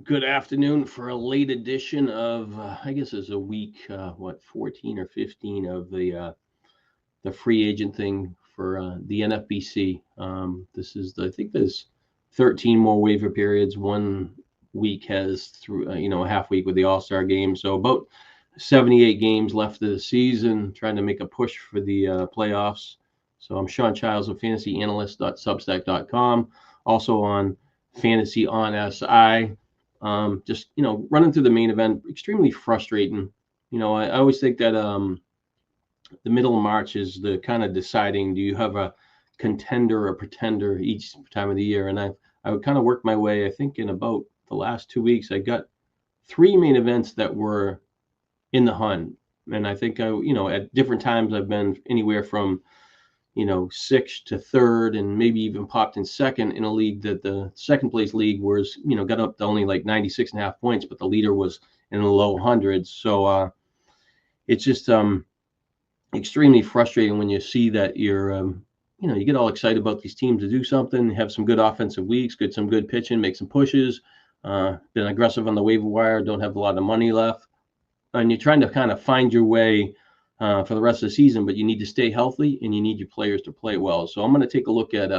Good afternoon for a late edition of, I guess it's a week, 14 or 15 of the free agent thing for the NFBC. I think there's 13 more waiver periods. One week has through, a half week with the All-Star game. So about 78 games left of the season, trying to make a push for the playoffs. So I'm Sean Childs of fantasyanalyst.substack.com, also on Fantasy on SI. Just running through the main event, extremely frustrating. I always think that the middle of March is the kind of deciding, do you have a contender or pretender each time of the year? And I would kind of work my way. I think in about the last 2 weeks, I got three main events that were in the hunt. And I think at different times I've been anywhere from sixth to third, and maybe even popped in second in a league that the second place league was, got up to only like 96.5 points, but the leader was in the low hundreds. So it's just extremely frustrating when you see that you get all excited about these teams to do something, have some good offensive weeks, get some good pitching, make some pushes, been aggressive on the waiver wire, don't have a lot of money left, and you're trying to kind of find your way for the rest of the season, but you need to stay healthy and you need your players to play well. So I'm going to take a look at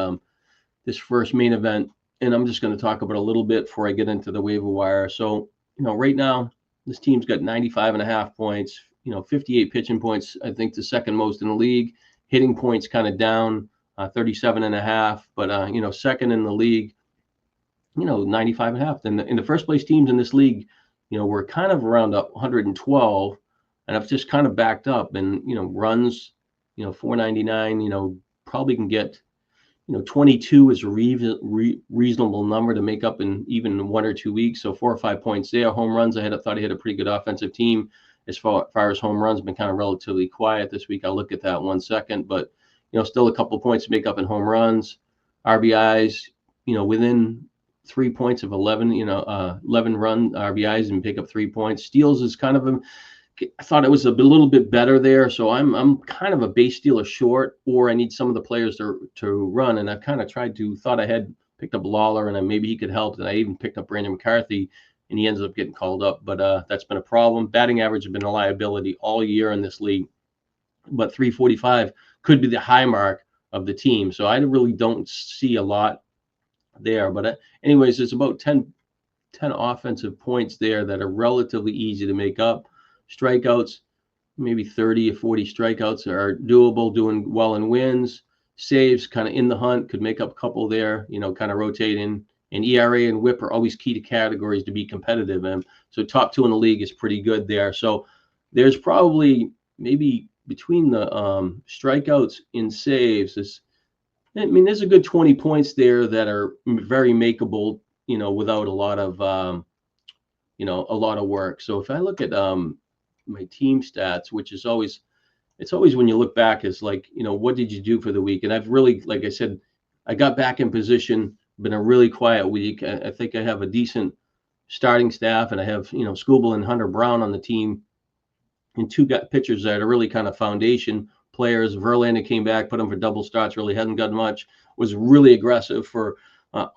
this first main event, and I'm just going to talk about a little bit before I get into the waiver wire. So, right now, this team's got 95.5 points, 58 pitching points, I think the second most in the league. Hitting points kind of down, 37.5, but, second in the league, 95.5. And in the first place teams in this league, we're kind of around 112. And I've just kind of backed up, and runs, 499. Probably can get 22 is a reasonable number to make up in even 1 or 2 weeks. So 4 or 5 points there. Home runs, I thought he had a pretty good offensive team. As far as home runs, been kind of relatively quiet this week. I'll look at that 1 second, but still a couple of points to make up in home runs. RBIs, within 3 points of 11, 11 run RBIs and pick up 3 points. Steals is kind of I thought it was a little bit better there. So I'm kind of a base stealer short, or I need some of the players to run. And I've kind of thought I had picked up Lawler, and maybe he could help. And I even picked up Brandon McCarthy, and he ends up getting called up. But that's been a problem. Batting average has been a liability all year in this league. But 345 could be the high mark of the team. So I really don't see a lot there. But anyways, it's about 10 offensive points there that are relatively easy to make up. Strikeouts, maybe 30 or 40 strikeouts are doable, doing well in wins. Saves, kind of in the hunt, could make up a couple there, kind of rotating. And ERA and WHIP are always key to categories to be competitive. And so top two in the league is pretty good there. So there's probably maybe between the strikeouts and saves, there's a good 20 points there that are very makeable, without a lot of, a lot of work. So if I look at my team stats, which is always, it's always when you look back is like, what did you do for the week? And I've really, like I said, I got back in position, been a really quiet week. I think I have a decent starting staff, and I have, Skubal and Hunter Brown on the team, and two pitchers that are really kind of foundation players. Verlander came back, put him for double starts, really hasn't done much, was really aggressive for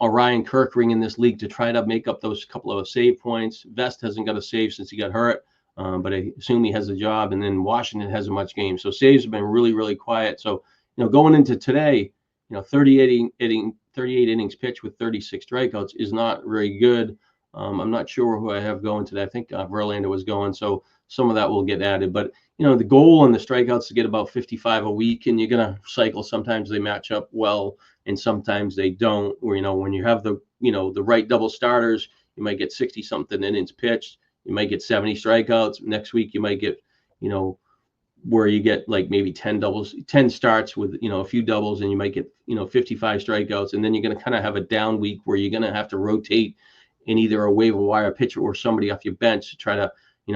Orion Kirkring in this league to try to make up those couple of save points. Vest hasn't got a save since he got hurt, but I assume he has a job. And then Washington hasn't much game, so saves have been really, really quiet. So going into today, 38 innings pitched with 36 strikeouts is not very good. I'm not sure who I have going today. I think Verlander was going, so some of that will get added. But the goal on the strikeouts is to get about 55 a week, and you're gonna cycle. Sometimes they match up well, and sometimes they don't. Or when you have the the right double starters, you might get 60 something innings pitched. You might get 70 strikeouts. Next week you might get where you get like maybe 10 doubles, 10 starts with a few doubles, and you might get 55 strikeouts. And then you're going to kind of have a down week where you're going to have to rotate in either a waiver wire pitcher or somebody off your bench to try to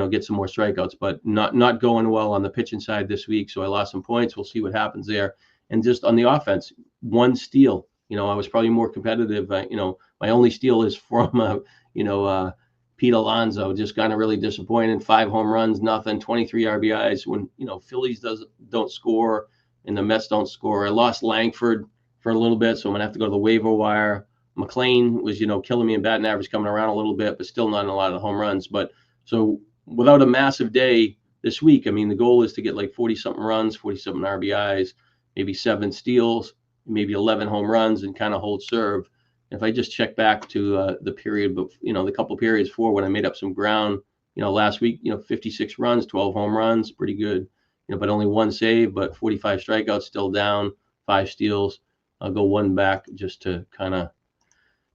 get some more strikeouts. But not going well on the pitching side this week, so I lost some points. We'll see what happens there. And just on the offense, one steal. I was probably more competitive. My only steal is from Pete Alonso. Just kind of really disappointed. 5 home runs, nothing. 23 RBIs when Phillies don't score and the Mets don't score. I lost Langford for a little bit, so I'm gonna have to go to the waiver wire. McLean was, killing me in batting average, coming around a little bit, but still not in a lot of home runs. But so without a massive day this week, I mean, the goal is to get like 40-something runs, 40-something RBIs, maybe 7 steals, maybe 11 home runs, and kind of hold serve. If I just check back to the period, but the couple periods before when I made up some ground, last week, 56 runs, 12 home runs, pretty good, but only 1 save, but 45 strikeouts, still down, 5 steals. I'll go 1 back just to kind of,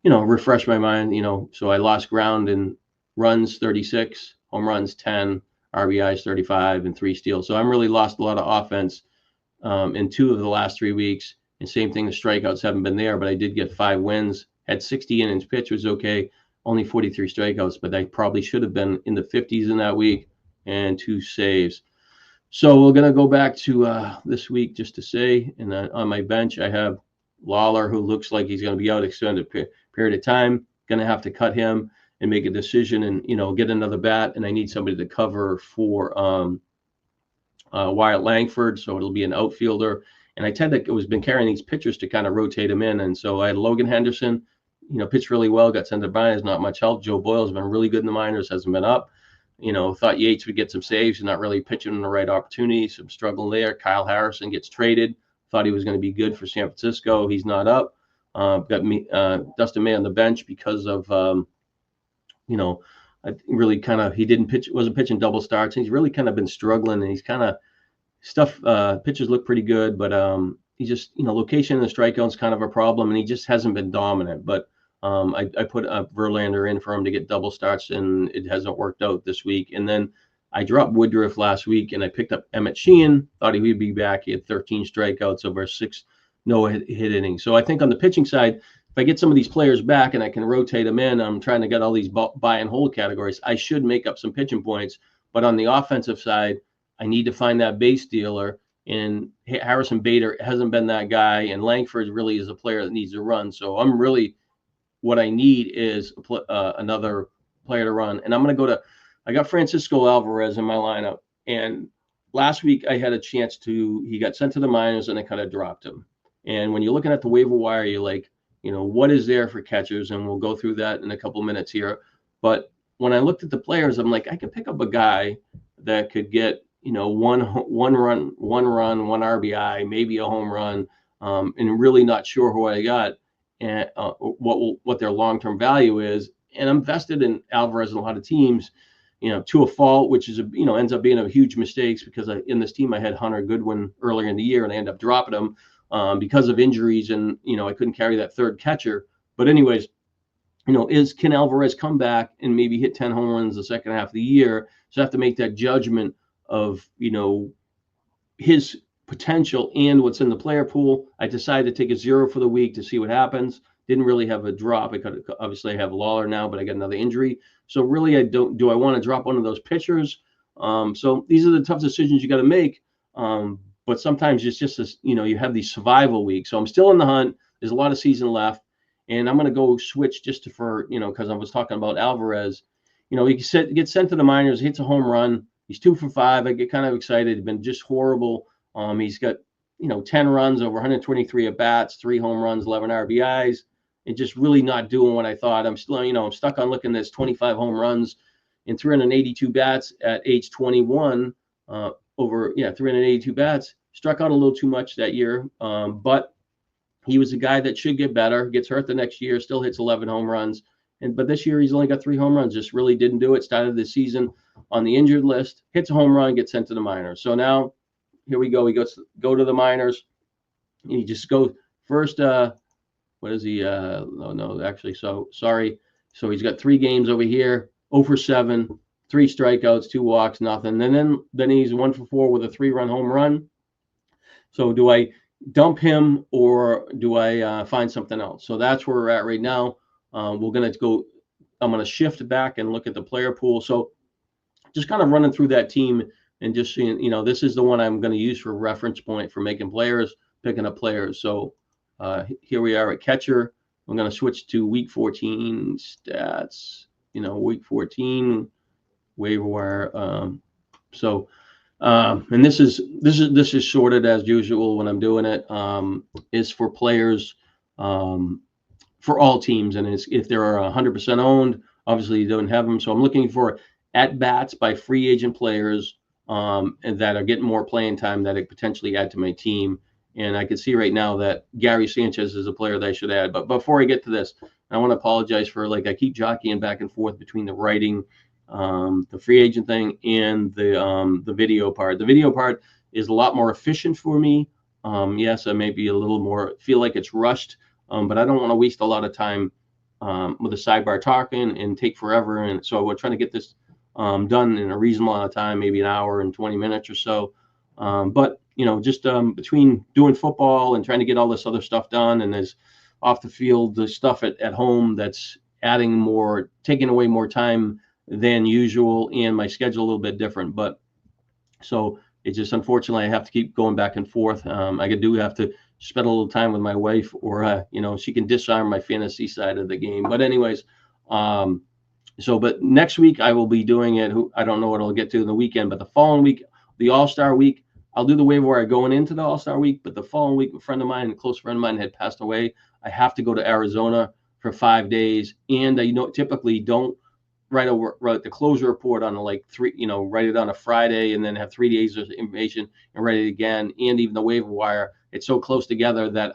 refresh my mind, so I lost ground in runs 36, home runs 10, RBIs 35, and 3 steals. So I'm really lost a lot of offense in 2 of the last 3 weeks. And same thing, the strikeouts haven't been there, but I did get 5 wins, had 60 innings pitched, was okay, only 43 strikeouts, but I probably should have been in the 50s in that week, and 2 saves. So we're going to go back to this week just to say, and on my bench, I have Lawler, who looks like he's going to be out extended period of time. Going to have to cut him and make a decision and, get another bat. And I need somebody to cover for Wyatt Langford. So it'll be an outfielder. And I tend to, been carrying these pitchers to kind of rotate them in. And so I had Logan Henderson, pitched really well, got sent to the minors, not much help. Joe Boyle's been really good in the minors, hasn't been up. Thought Yates would get some saves, not really pitching in the right opportunities. Some struggle there. Kyle Harrison gets traded. Thought he was going to be good for San Francisco. He's not up. Got me Dustin May on the bench because of I really kind of, he didn't pitch, wasn't pitching double starts. He's really kind of been struggling, and he's kind of pitches look pretty good, but he just, location in the strikeout is kind of a problem, and he just hasn't been dominant. But I put Verlander in for him to get double starts, and it hasn't worked out this week. And then I dropped Woodruff last week, and I picked up Emmett Sheehan. Thought he would be back. He had 13 strikeouts over 6 no-hit innings. So I think on the pitching side, if I get some of these players back and I can rotate them in, I'm trying to get all these buy and hold categories, I should make up some pitching points. But on the offensive side, I need to find that base stealer. And Harrison Bader hasn't been that guy, and Langford really is a player that needs to run. So I'm really, what I need is another player to run. And I'm going to go to, I got Francisco Alvarez in my lineup. And last week I had a chance he got sent to the minors, and I kind of dropped him. And when you're looking at the waiver wire, you're like, what is there for catchers? And we'll go through that in a couple minutes here. But when I looked at the players, I'm like, I could pick up a guy that could get, one run, 1 RBI, maybe a home run, and really not sure who I got and what their long-term value is. And I'm vested in Alvarez and a lot of teams, to a fault, which is ends up being a huge mistake, because in this team I had Hunter Goodwin earlier in the year, and I ended up dropping him because of injuries, and I couldn't carry that third catcher. But anyways, can Alvarez come back and maybe hit 10 home runs the second half of the year? So I have to make that judgment of his potential and what's in the player pool. I decided to take a 0 for the week to see what happens. Didn't really have a drop. I could obviously have Lawler now, but I got another injury. So really, I want to drop one of those pitchers? So these are the tough decisions you got to make. But sometimes it's just you have these survival weeks. So I'm still in the hunt. There's a lot of season left, and I'm going to go switch just because I was talking about Alvarez. He gets sent to the minors, hits a home run. He's 2 for 5. I get kind of excited. He's been just horrible. He's got 10 runs over 123 at bats, 3 home runs, 11 RBIs, and just really not doing what I thought. I'm still, I'm stuck on looking at this 25 home runs and 382 bats at age 21. 382 bats. Struck out a little too much that year, but he was a guy that should get better. Gets hurt the next year, still hits 11 home runs. But this year he's only got 3 home runs. Just really didn't do it. Started the season on the injured list, hits a home run, gets sent to the minors. So now here we go. He go to the minors. He just goes first. What is he? Sorry. So he's got 3 games over here. 0 for 7, 3 strikeouts, 2 walks, nothing. And then he's 1 for 4 with a 3-run home run. So do I dump him, or do I find something else? So that's where we're at right now. I'm going to shift back and look at the player pool. So just kind of running through that team and just seeing, this is the one I'm going to use for reference point for making players, picking up players. So here we are at catcher. I'm going to switch to week 14 stats, week 14 waiver wire. And this is sorted as usual when I'm doing it, is for players for all teams. And it's, if they're 100% owned, obviously you don't have them. So I'm looking for at bats by free agent players and that are getting more playing time that I potentially add to my team. And I can see right now that Gary Sanchez is a player that I should add. But before I get to this, I want to apologize for, like, I keep jockeying back and forth between the writing, the free agent thing, and the video part. The video part is a lot more efficient for me. Yes, I may be a little more, feel like it's rushed, but I don't want to waste a lot of time with a sidebar talking and take forever. And so we're trying to get this done in a reasonable amount of time, maybe an hour and 20 minutes or so. But just between doing football and trying to get all this other stuff done, and there's off the field, the stuff at home that's taking away more time than usual, and my schedule a little bit different. But so it's just, unfortunately, I have to keep going back and forth. I do have to spend a little time with my wife, or she can disarm my fantasy side of the game. But anyways, but next week I will be doing it. I don't know what I'll get to in the weekend, but the following week, the All-Star week, I'll do the waiver wire going into the All-Star week. But the following week, a close friend of mine had passed away. I have to go to Arizona for 5 days, and I typically don't write the closure report on write it on a Friday and then have 3 days of information and write it again. And even the waiver wire, it's so close together that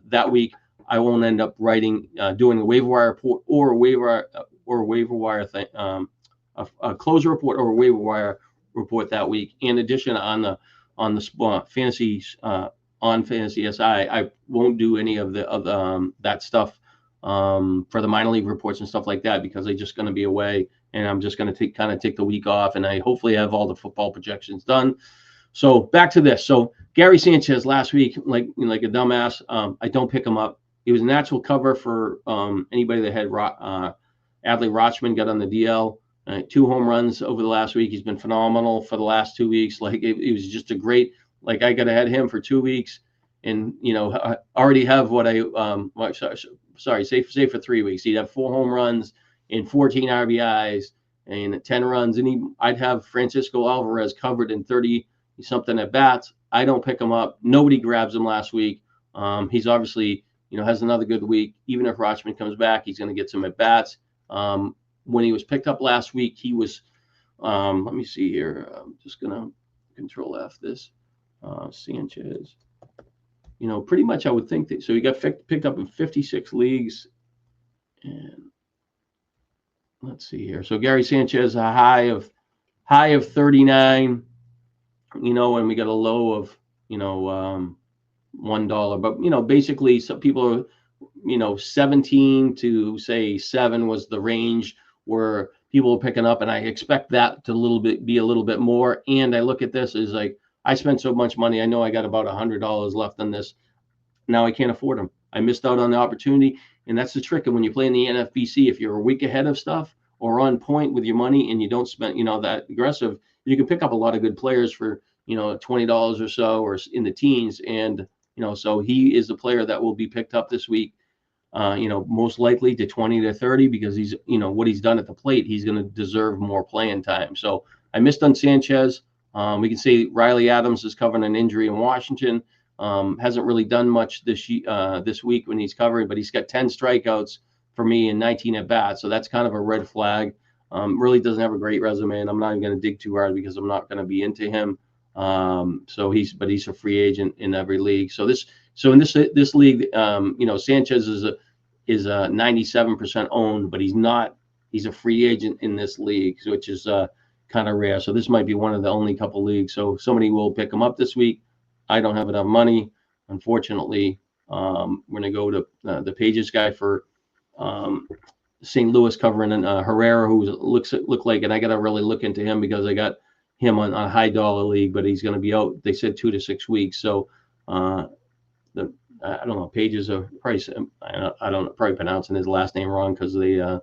that week I won't end up doing a waiver wire report or a waiver wire thing, a closure report or a waiver wire report that week. In addition, on the fantasy on Fantasy SI, I won't do any of that stuff for the minor league reports and stuff like that, because they're just going to be away, and I'm just going to take the week off, and I hopefully have all the football projections done. So back to this. So Gary Sanchez last week, like a dumbass, I don't pick him up. He was a natural cover for anybody that had Adley Rutschman got on the DL. 2 home runs over the last week. He's been phenomenal for the last 2 weeks. Like it was just a great. Like I could have had him for 2 weeks, and I already have what I say for 3 weeks. He'd have 4 home runs and 14 RBIs and 10 runs, and I'd have Francisco Alvarez covered in 30 something at bats. I don't pick him up. Nobody grabs him last week. He's obviously has another good week. Even if Rutschman comes back, he's going to get some at bats. When he was picked up last week, he was. Let me see here. I'm just gonna Control F this. Sanchez. Pretty much I would think that. So he got picked up in 56 leagues. And let's see here. So Gary Sanchez, a high of 39, and we got a low of, $1. But, basically some people are, 17 to say 7 was the range where people were picking up. And I expect that to be a little bit more. And I look at this as like, I spent so much money. I know I got about $100 left on this. Now I can't afford them. I missed out on the opportunity. And that's the trick of when you play in the NFBC. If you're a week ahead of stuff or on point with your money and you don't spend, that aggressive, you can pick up a lot of good players for, $20 or so, or in the teens. And, so he is the player that will be picked up this week, most likely to 20 to 30, because he's, what he's done at the plate, he's going to deserve more playing time. So I missed on Sanchez. We can say Riley Adams is covering an injury in Washington. Hasn't really done much this week when he's covering, but he's got 10 strikeouts for me and 19 at bats. So that's kind of a red flag. Really doesn't have a great resume, and I'm not even going to dig too hard because I'm not going to be into him. So he's a free agent in every league. So in this league, Sanchez is a 97% owned, but he's a free agent in this league, which is kind of rare. So this might be one of the only couple leagues. So somebody will pick him up this week. I don't have enough money, unfortunately. We're going to go to the Pages guy for St. Louis covering Herrera, who look like, and I got to really look into him because I got him on a high dollar league, but he's going to be out. They said 2 to 6 weeks. So I don't know. Pages are probably, I don't know, probably pronouncing his last name wrong because the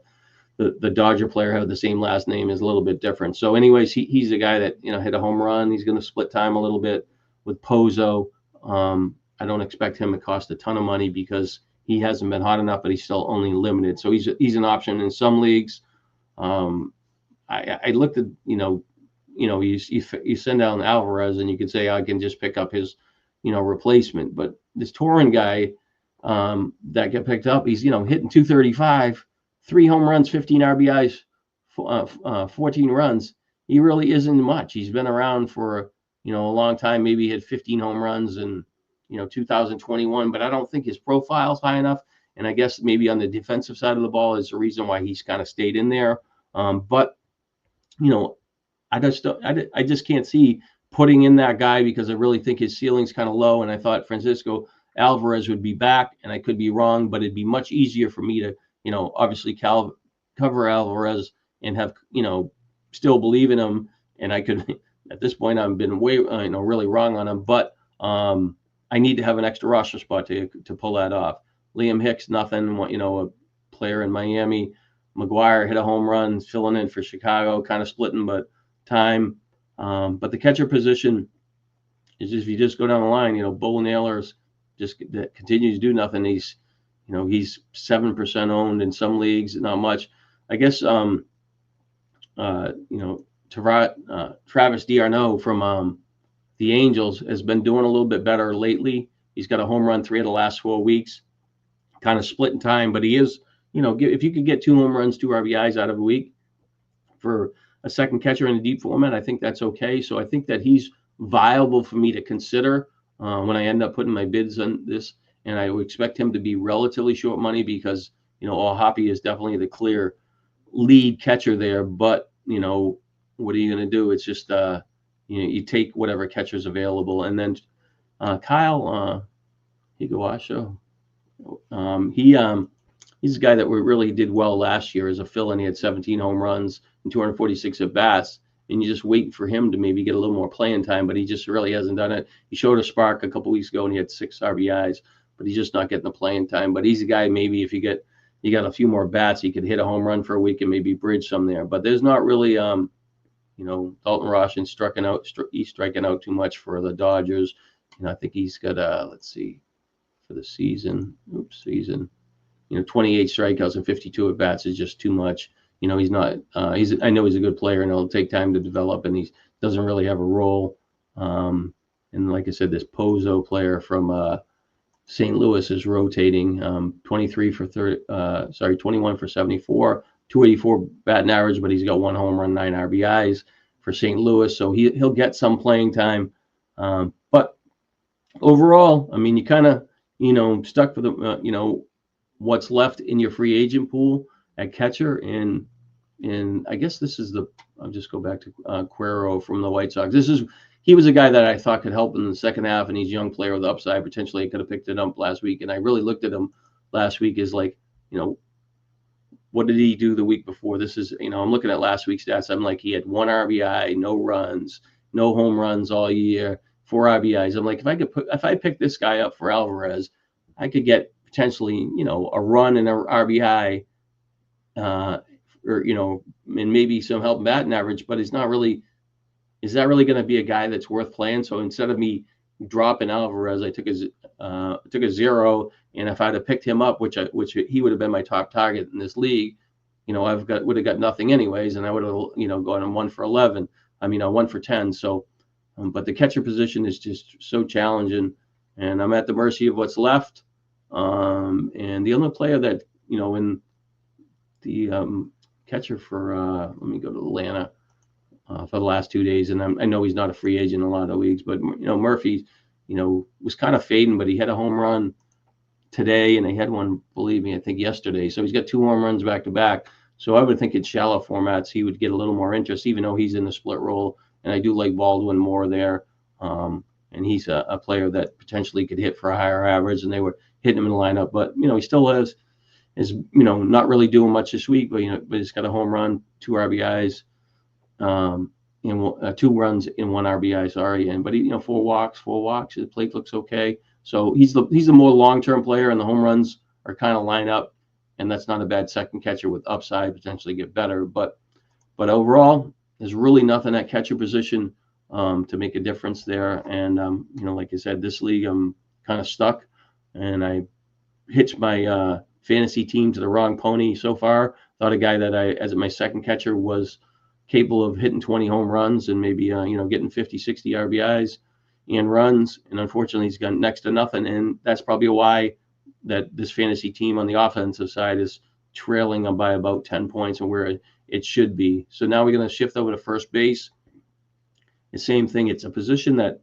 Dodger player have the same last name is a little bit different. So anyways, he's a guy that, hit a home run. He's going to split time a little bit with Pozo. I don't expect him to cost a ton of money because he hasn't been hot enough, but he's still only limited. So he's an option in some leagues. I looked at, you send down Alvarez and you could say I can just pick up his, replacement. But this Torrin guy, that get picked up. He's, hitting 235, 3 home runs, 15 RBIs, 14 runs. He really isn't much. He's been around for, a long time. Maybe he had 15 home runs in, 2021, but I don't think his profile's high enough. And I guess maybe on the defensive side of the ball is the reason why he's kind of stayed in there. But, I just can't see putting in that guy because I really think his ceiling's kind of low. And I thought Francisco Alvarez would be back, and I could be wrong, but it'd be much easier for me to, obviously cover Alvarez and have, still believe in him. And I could, at this point, I've been way, really wrong on him, but I need to have an extra roster spot to pull that off. Liam Hicks, nothing, a player in Miami. McGuire hit a home run, filling in for Chicago, kind of splitting, but time. But the catcher position is just, if you just go down the line, Bo Naylor's just continues to do nothing. He's 7% owned in some leagues, not much. I guess Travis d'Arnaud from the Angels has been doing a little bit better lately. He's got a home run 3 of the last 4 weeks, kind of split in time, but he is, if you could get 2 home runs, 2 RBIs out of a week for a second catcher in a deep format, I think that's okay. So I think that he's viable for me to consider when I end up putting my bids on this. And I would expect him to be relatively short money because, Hoppy is definitely the clear lead catcher there. But, what are you going to do? It's just, you take whatever catcher's available. And then Kyle Higawasho, he's a guy that really did well last year as a fill-in. He had 17 home runs and 246 at bats, and you just wait for him to maybe get a little more playing time, but he just really hasn't done it. He showed a spark a couple weeks ago and he had 6 RBIs, but he's just not getting the playing time. But he's a guy, maybe if you got a few more bats, he could hit a home run for a week and maybe bridge some there. But there's not really, Dalton Roshan he's striking out too much for the Dodgers. I think he's got let's see, for the season, 28 strikeouts and 52 at bats is just too much. He's not. I know he's a good player, and it'll take time to develop, and he doesn't really have a role. And like I said, this Pozo player from St. Louis is rotating. 21 for 74, 284 batting average, but he's got 1 home run, 9 RBIs for St. Louis, so he'll get some playing time. But overall, I mean, you kind of stuck for the what's left in your free agent pool at catcher, and I guess this is I'll just go back to Cuero from the White Sox. He was a guy that I thought could help in the second half, and he's a young player with upside. Potentially, I could have picked it up last week, and I really looked at him last week as like, what did he do the week before? This is, I'm looking at last week's stats. I'm like, he had 1 RBI, no runs, no home runs all year, 4 RBIs. I'm like, if I pick this guy up for Alvarez, I could get potentially, a run and a RBI, or and maybe some help in batting average, but it's not really. Is that really going to be a guy that's worth playing? So instead of me dropping Alvarez, I took a 0, and if I'd have picked him up, which he would have been my top target in this league, would have got nothing anyways, and I would have gone on 1 for 11. 1 for 10. So, but the catcher position is just so challenging, and I'm at the mercy of what's left. And the only player that in the catcher for let me go to Atlanta. For the last 2 days, and I know he's not a free agent in a lot of leagues, but Murphy, was kind of fading, but he had a home run today, and he had one, believe me, I think yesterday. So he's got 2 home runs back to back. So I would think in shallow formats he would get a little more interest, even though he's in the split role. And I do like Baldwin more there, and he's a player that potentially could hit for a higher average, and they were hitting him in the lineup. But he still is not really doing much this week, but but he's got a home run, 2 RBIs. And 2 runs in 1 RBI, sorry, but 4 walks. His plate looks okay, so he's the more long-term player, and the home runs are kind of lined up, and that's not a bad second catcher with upside, potentially get better. But overall, there's really nothing at catcher position to make a difference there. And like I said, this league I'm kind of stuck, and I hitched my fantasy team to the wrong pony so far. Thought a guy that as my second catcher was capable of hitting 20 home runs and maybe getting 50, 60 RBIs and runs, and unfortunately he's got next to nothing, and that's probably why that this fantasy team on the offensive side is trailing them by about 10 points and where it should be. So now we're going to shift over to first base. The same thing. It's a position that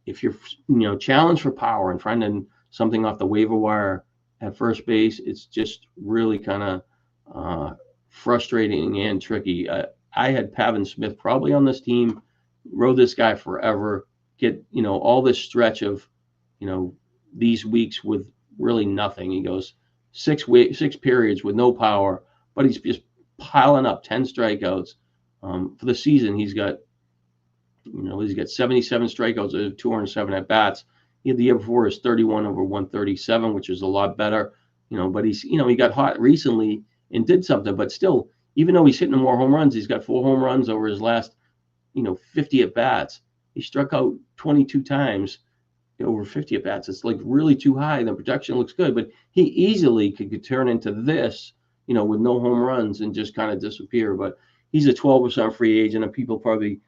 if you're challenged for power and finding something off the waiver wire at first base, it's just really kind of frustrating and tricky. I had Pavin Smith probably on this team, rode this guy forever, get all this stretch of these weeks with really nothing. He goes six periods with no power, but he's just piling up 10 strikeouts. For the season, he's got 77 strikeouts, 207 at bats. The year before is 31 over 137, which is a lot better. But he's he got hot recently and did something, but still, even though he's hitting more home runs, he's got 4 home runs over his last 50 at bats. He struck out 22 times over 50 at bats. It's like really too high. The production looks good, but he easily could turn into this, with no home runs and just kind of disappear. But he's a 12% free agent, and people probably,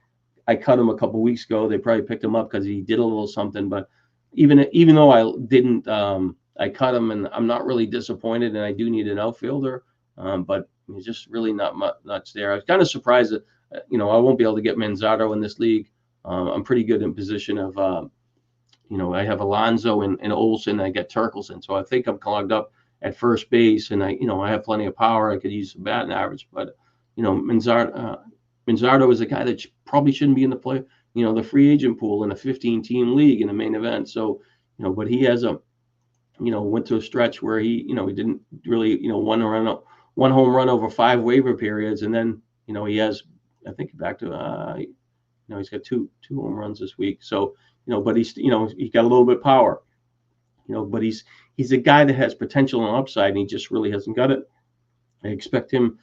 I cut him a couple weeks ago. They probably picked him up because he did a little something. But even though I didn't, I cut him, and I'm not really disappointed. And I do need an outfielder, but he's just really not much there. I was kind of surprised that I won't be able to get Manzardo in this league. I'm pretty good in position of I have Alonso and Olsen. I get Turkelson, so I think I'm clogged up at first base, and I have plenty of power. I could use some batting average, but Manzardo is a guy that probably shouldn't be in the free agent pool in a 15-team league in the main event. So, but he has went to a stretch where he didn't really, one home run over 5 waiver periods. And then, he has, I think back to, he's got two home runs this week. So, but he's, he got a little bit of power, but he's a guy that has potential and upside, and he just really hasn't got it. I expect him,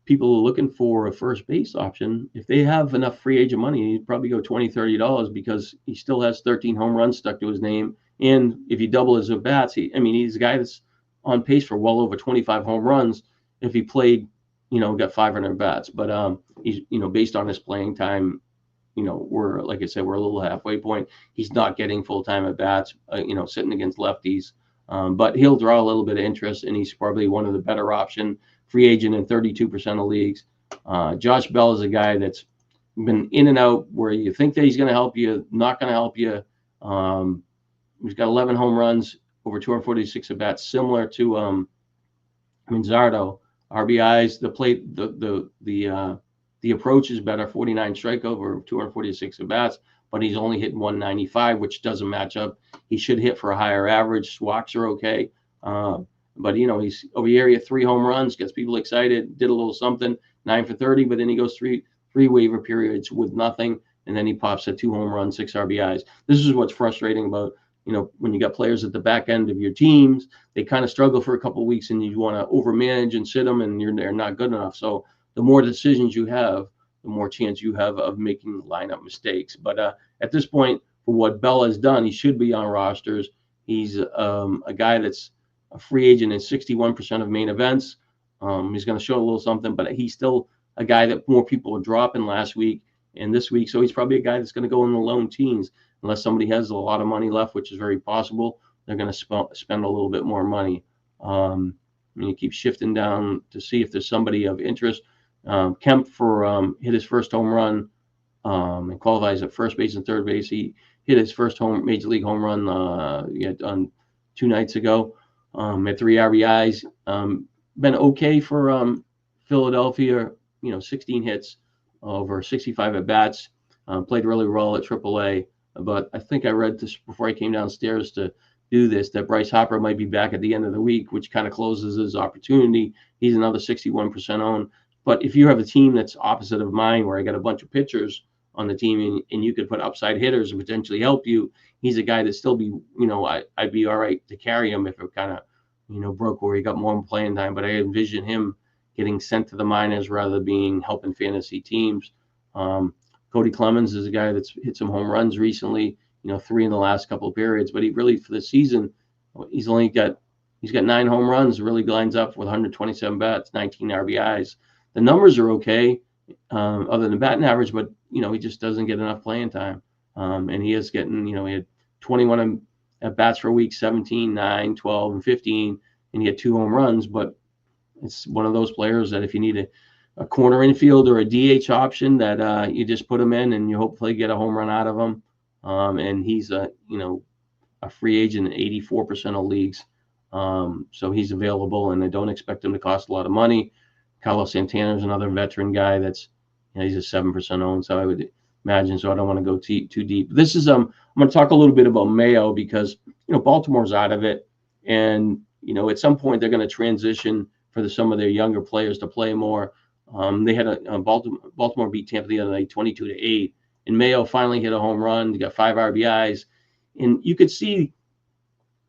people are looking for a first base option. If they have enough free agent money, he'd probably go $20-$30 because he still has 13 home runs stuck to his name. And if you double his at bats, he's a guy that's on pace for well over 25 home runs if he played, got 500 bats. But he's, based on his playing time, we're, like I said, we're a little halfway point. He's not getting full-time at bats, sitting against lefties. But he'll draw a little bit of interest, and he's probably one of the better option free agent in 32% of leagues. Josh Bell is a guy that's been in and out where you think that he's going to help you, not going to help you. He's got 11 home runs over 246 at bats, similar to Manzardo. RBIs, the approach is better, 49 strikeout over 246 at bats, but he's only hitting 195, which doesn't match up. He should hit for a higher average. Swaks are okay. But, he's over here, he had 3 home runs, gets people excited, did a little something, 9 for 30, but then he goes three waiver periods with nothing, and then he pops at 2 home runs, 6 RBIs. This is what's frustrating about, when you got players at the back end of your teams, they kind of struggle for a couple of weeks, and you want to overmanage and sit them, and they're not good enough. So the more decisions you have, the more chance you have of making lineup mistakes. But at this point, for what Bell has done, he should be on rosters. He's a guy that's a free agent in 61% of main events. He's going to show a little something, but he's still a guy that more people are dropping last week and this week. So he's probably a guy that's going to go in the lone teens unless somebody has a lot of money left, which is very possible. They're going to spend a little bit more money. You keep shifting down to see if there's somebody of interest. Kemp hit his first home run and qualifies at first base and third base. He hit his first major league home run on 2 nights ago. Had 3 RBIs. Been okay for Philadelphia. 16 hits over 65 at bats. Played really well at AAA. But I think I read this before I came downstairs to do this, that Bryce Harper might be back at the end of the week, which kind of closes his opportunity. He's another 61% owned. But if you have a team that's opposite of mine, where I got a bunch of pitchers on the team and you could put upside hitters and potentially help you, he's a guy that still be, I'd be all right to carry him if it kind of, broke where he got more playing time. But I envision him getting sent to the minors rather than being helping fantasy teams. Cody Clemens is a guy that's hit some home runs recently, 3 in the last couple of periods. But he really, for the season, he's got 9 home runs, really lines up with 127 bats, 19 RBIs. The numbers are okay, other than batting average, but, he just doesn't get enough playing time. And he is getting, he had 21 at bats for week 17, 9, 12, and 15, and he had 2 home runs. But it's one of those players that if you need a corner infield or a DH option, that you just put him in and you hopefully get a home run out of him. And he's a free agent in 84% of leagues. So he's available, and I don't expect him to cost a lot of money. Carlos Santana is another veteran guy that's, he's a 7% owned, so I would imagine. So I don't want to go too deep. This is I'm going to talk a little bit about Mayo because Baltimore's out of it, and at some point they're going to transition for some of their younger players to play more. They had a Baltimore beat Tampa the other night 22-8, and Mayo finally hit a home run. He got 5 RBIs, and you could see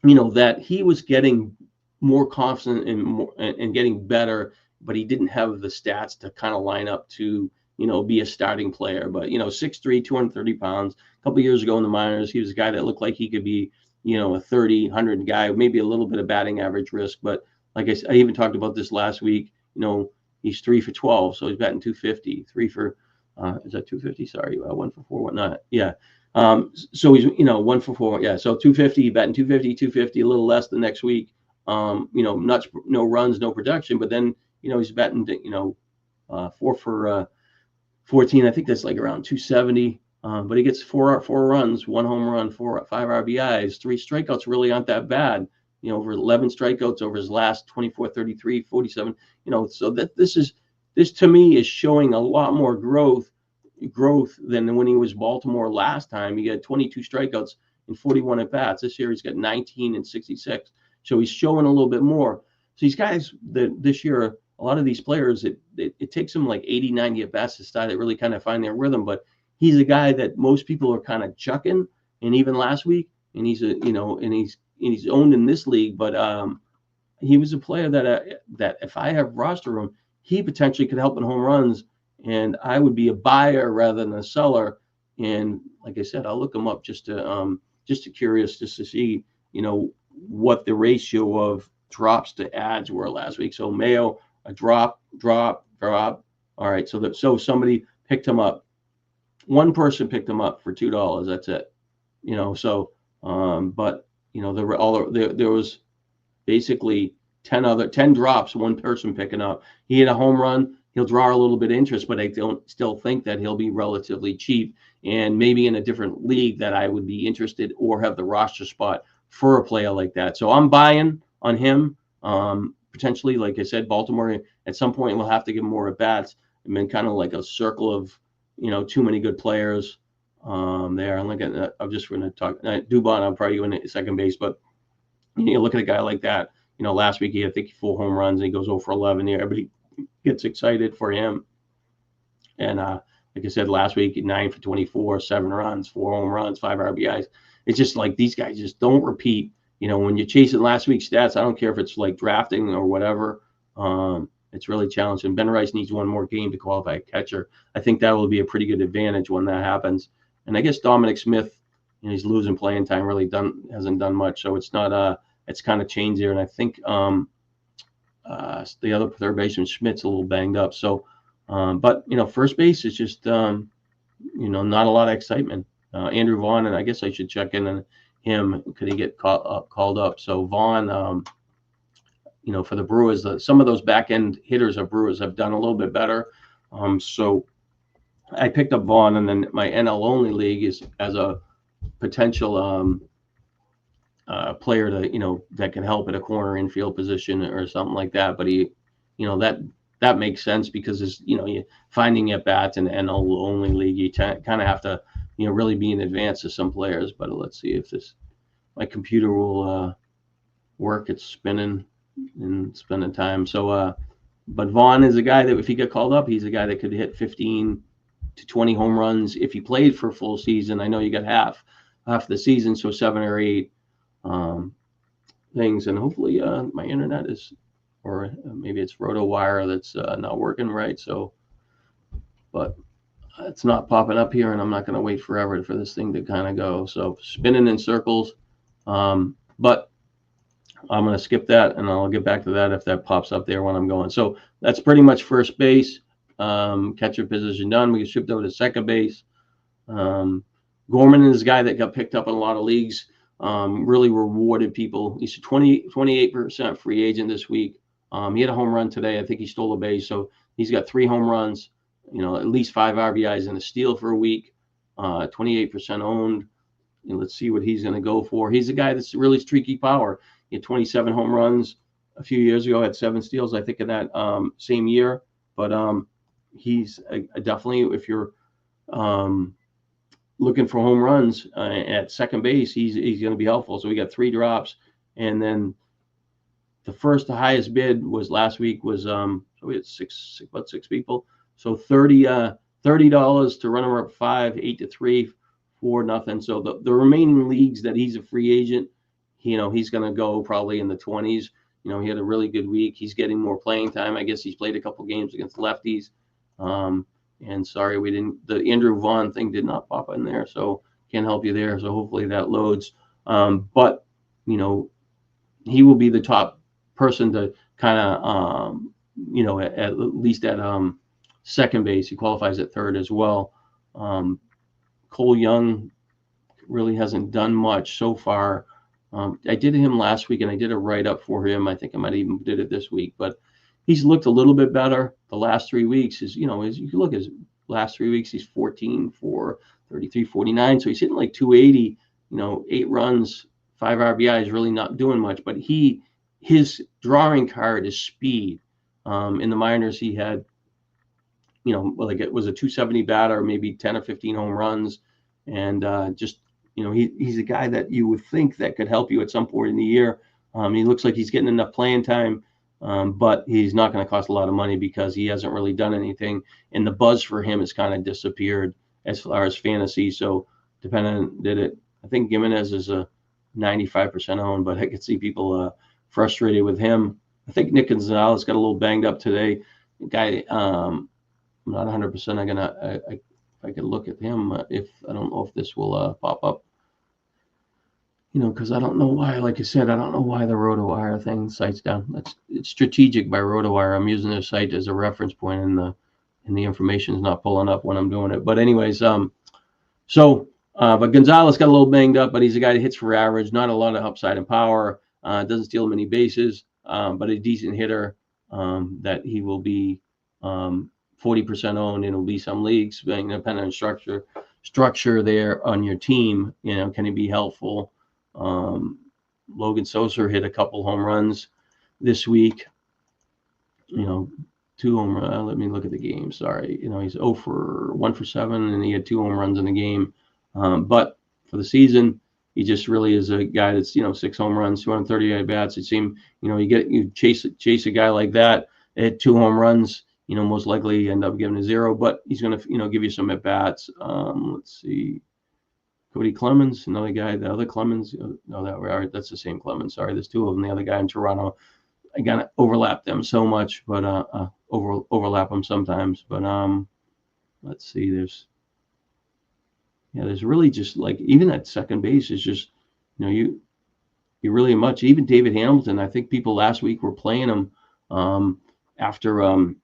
that he was getting more confident and getting better, but he didn't have the stats to kind of line up to be a starting player. But 6'3", 230 pounds. A couple of years ago in the minors, he was a guy that looked like he could be a 30, 100 guy, maybe a little bit of batting average risk. But like I said, I even talked about this last week. He's 3 for 12, so he's batting 250. 3 for is that 250? Sorry, 1 for 4, whatnot. Yeah. So he's 1 for 4. Yeah. So 250, batting 250, 250, a little less the next week. No runs, no production, but then he's batting 4 for 14. I think that's like around 270. But he gets 4 runs, 1 home run, 5 RBIs, 3 strikeouts really aren't that bad. Over 11 strikeouts over his last 24, 33, 47. So that this to me is showing a lot more growth than when he was Baltimore last time. He got 22 strikeouts and 41 at bats. This year he's got 19 and 66. So he's showing a little bit more. So these guys this year, a lot of these players, it takes them like 80, 90 at bats to start to really kind of find their rhythm. But he's a guy that most people are kind of chucking. And even last week, and he's he's owned in this league, but he was a player that if I have roster him, he potentially could help in home runs, and I would be a buyer rather than a seller. And like I said, I'll look him up just to curious, just to see what the ratio of drops to ads were last week. So Mayo, a drop. All right, so somebody picked him up. One person picked him up for $2. That's it. But there was basically 10 drops, one person picking up. He had a home run. He'll draw a little bit of interest, but I don't still think that he'll be relatively cheap, and maybe in a different league that I would be interested or have the roster spot for a player like that. So I'm buying on him. Potentially, like I said, Baltimore at some point will have to give more at bats. I mean, kind of like a circle of too many good players there. I'm just going to talk Dubon. I'm probably going to second base, but you look at a guy like that. Last week he had 4 home runs and he goes 0 for 11 here. Everybody gets excited for him. And like I said, last week 9 for 24, 7 runs, 4 home runs, 5 RBIs. It's just like these guys just don't repeat. When you're chasing last week's stats, I don't care if it's like drafting or whatever. It's really challenging. Ben Rice needs one more game to qualify a catcher. I think that will be a pretty good advantage when that happens. And I guess Dominic Smith, he's losing playing time. Really hasn't done much. So it's not it's kind of changed there. And I think the other third baseman Schmidt's a little banged up. So, but first base is just not a lot of excitement. Andrew Vaughn, and I guess I should check in on him. Could he get called up? So Vaughn, for the Brewers, some of those back end hitters of Brewers have done a little bit better. So I picked up Vaughn, and then my NL only league is as a potential player to that can help at a corner infield position or something like that. But he, that makes sense because you finding at bats in the NL only league, you kind of have to really be in advance of some players. But let's see if my computer will work. It's spinning time. So but Vaughn is a guy that if he got called up, he's a guy that could hit 15 to 20 home runs if he played for a full season. I know you got half the season, so 7 or 8 things, and hopefully my internet is, or maybe it's RotoWire that's not working right. So, but it's not popping up here, and I'm not going to wait forever for this thing to kind of go. So spinning in circles, but I'm going to skip that, and I'll get back to that if that pops up there when I'm going. So that's pretty much first base. Catcher position done. We get shipped over to second base. Gorman is a guy that got picked up in a lot of leagues really rewarded people. He's a 28% free agent this week. He had a home run today. I think he stole a base. So he's got 3 home runs, at least 5 RBIs and a steal for a week, 28% owned. And let's see what he's going to go for. He's a guy that's really streaky power. He had 27 home runs a few years ago, had 7 steals, I think, in that same year. But he's definitely, if you're looking for home runs at second base, he's going to be helpful. So we got 3 drops. And then the highest bid was last week was so we had about 6 people. So $30 to runner up 5, 8-3, 4-0. So the remaining leagues that he's a free agent, he's going to go probably in the 20s. He had a really good week. He's getting more playing time. I guess he's played a couple games against lefties. And sorry, the Andrew Vaughn thing did not pop in there, so can't help you there. So hopefully that loads. But he will be the top person to kind of, at least at second base. He qualifies at third as well. Cole Young really hasn't done much so far. I did him last week, and I did a write-up for him. I think I might even did it this week, but he's looked a little bit better the last 3 weeks. As you can look at his last 3 weeks, he's 14 for 33, 49. So he's hitting like 280, 8 runs, 5 RBIs, really not doing much. But his drawing card is speed. In the minors, he had, like it was a 270 batter, maybe 10 or 15 home runs. And just, he's a guy that you would think that could help you at some point in the year. He looks like he's getting enough playing time. But he's not going to cost a lot of money because he hasn't really done anything. And the buzz for him has kind of disappeared as far as fantasy. So I think Gimenez is a 95% owned, but I could see people frustrated with him. I think Nick Gonzalez got a little banged up today. The guy, I'm not 100%. If I could look at him, if I don't know if this will pop up. Because I don't know why, like I said, I don't know why the RotoWire thing site's down. It's strategic by RotoWire. I'm using their site as a reference point, and the information is not pulling up when I'm doing it. But anyways, but Gonzalez got a little banged up, but he's a guy that hits for average, not a lot of upside and power, doesn't steal many bases, but a decent hitter. That he will be 40% owned, and it'll be some leagues, depending on structure there on your team. Can he be helpful? Logan Sosa hit a couple home runs this week. 2 home runs. Let me look at the game. Sorry, he's 1 for 7, and he had 2 home runs in the game. But for the season, he just really is a guy that's 6 home runs, 230 at bats. It seemed you chase a guy like that at 2 home runs. Most likely end up giving a 0, but he's going to give you some at bats. Let's see. Cody Clemens, another guy. The other Clemens, no, that's the same Clemens. Sorry, there's 2 of them. The other guy in Toronto, I gotta overlap them so much, but overlap them sometimes. But let's see. There's really just like even at second base is just you really much. Even David Hamilton, I think people last week were playing him after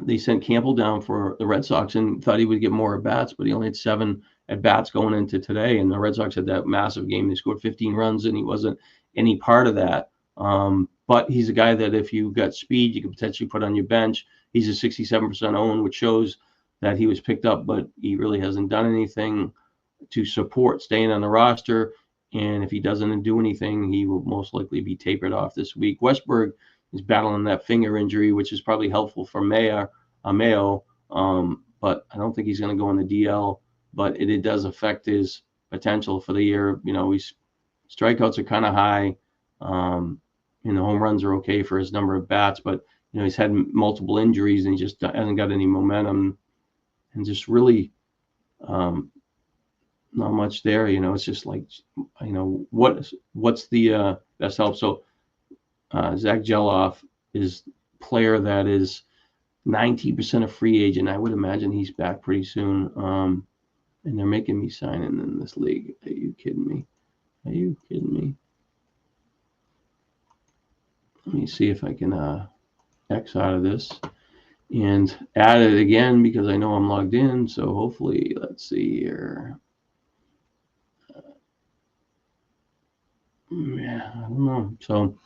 they sent Campbell down for the Red Sox and thought he would get more at bats, but he only had 7 at bats going into today. And the Red Sox had that massive game. They scored 15 runs, and he wasn't any part of that. But he's a guy that if you got speed, you could potentially put on your bench. He's a 67% owned, which shows that he was picked up, but he really hasn't done anything to support staying on the roster. And if he doesn't do anything, he will most likely be tapered off this week. Westberg is battling that finger injury, which is probably helpful for Mayo. But I don't think he's going to go on the DL. But it does affect his potential for the year. His strikeouts are kind of high. Home runs are okay for his number of bats, but he's had multiple injuries and he just hasn't got any momentum, and just really not much there. It's just like what's the best help? So Zach Geloff is a player that is 90% a free agent. I would imagine he's back pretty soon. And they're making me sign in this league. Are you kidding me? Let me see if I can X out of this and add it again because I know I'm logged in. So hopefully, let's see here. Yeah, I don't know. So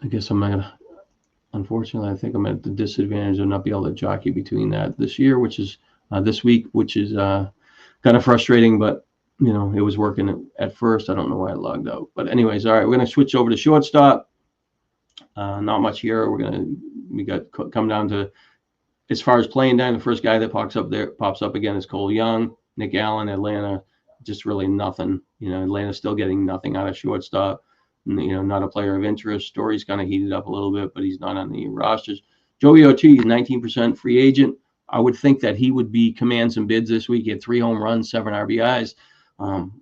I guess I'm not gonna. Unfortunately, I think I'm at the disadvantage of not be able to jockey between that this year, which is this week, which is kind of frustrating. But it was working at first. I don't know why I logged out. But anyways, all right, we're gonna switch over to shortstop. Not much here. We got come down to, as far as playing time, the first guy that pops up again is Cole Young. Nick Allen, Atlanta, just really nothing. Atlanta's still getting nothing out of shortstop. Not a player of interest. Story's kind of heated up a little bit, but he's not on the rosters. Joey Ortiz, 19% free agent. I would think that he would command some bids this week. He had 3 home runs, 7 RBIs.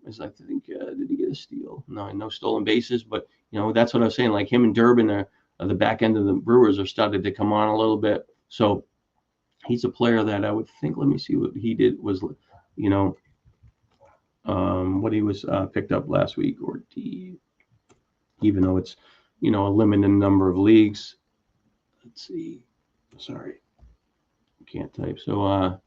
As I think, did he get a steal? No stolen bases, but that's what I was saying. Like him and Durbin are the back end of the Brewers are started to come on a little bit. So he's a player that I would think. Let me see what he did was, what he was picked up last week, Ortiz. Even though it's, a limited number of leagues. Let's see. Sorry, can't type. So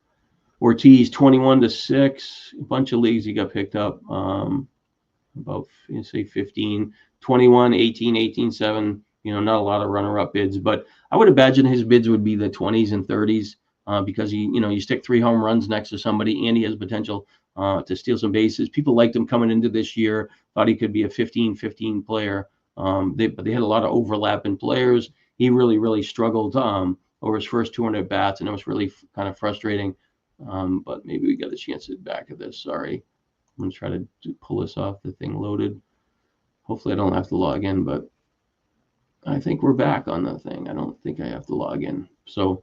Ortiz 21-6. A bunch of leagues he got picked up. About say 15, 21, 18, 18, 7. Not a lot of runner-up bids, but I would imagine his bids would be the 20s and 30s because you stick 3 home runs next to somebody, and he has potential to steal some bases. People liked him coming into this year, thought he could be a 15-15 player. But they had a lot of overlapping players. He really struggled over his first 200 bats, and it was really kind of frustrating. But maybe we got a chance at back of this. Sorry. I'm going to try to pull this off. The thing loaded. Hopefully I don't have to log in, but I think we're back on the thing. I don't think I have to log in. So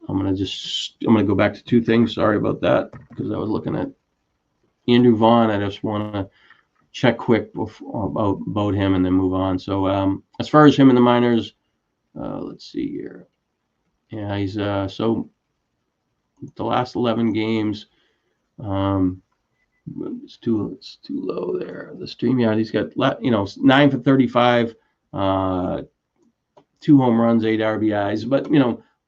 I'm going to go back to 2 things. Sorry about that, because I was looking at Andrew Vaughn. I just want to check quick about him and then move on. So as far as him in the minors, let's see here. Yeah, he's so the last 11 games. It's too low there. The stream, yeah, he's got 9 for 35, 2 home runs, 8 RBIs, but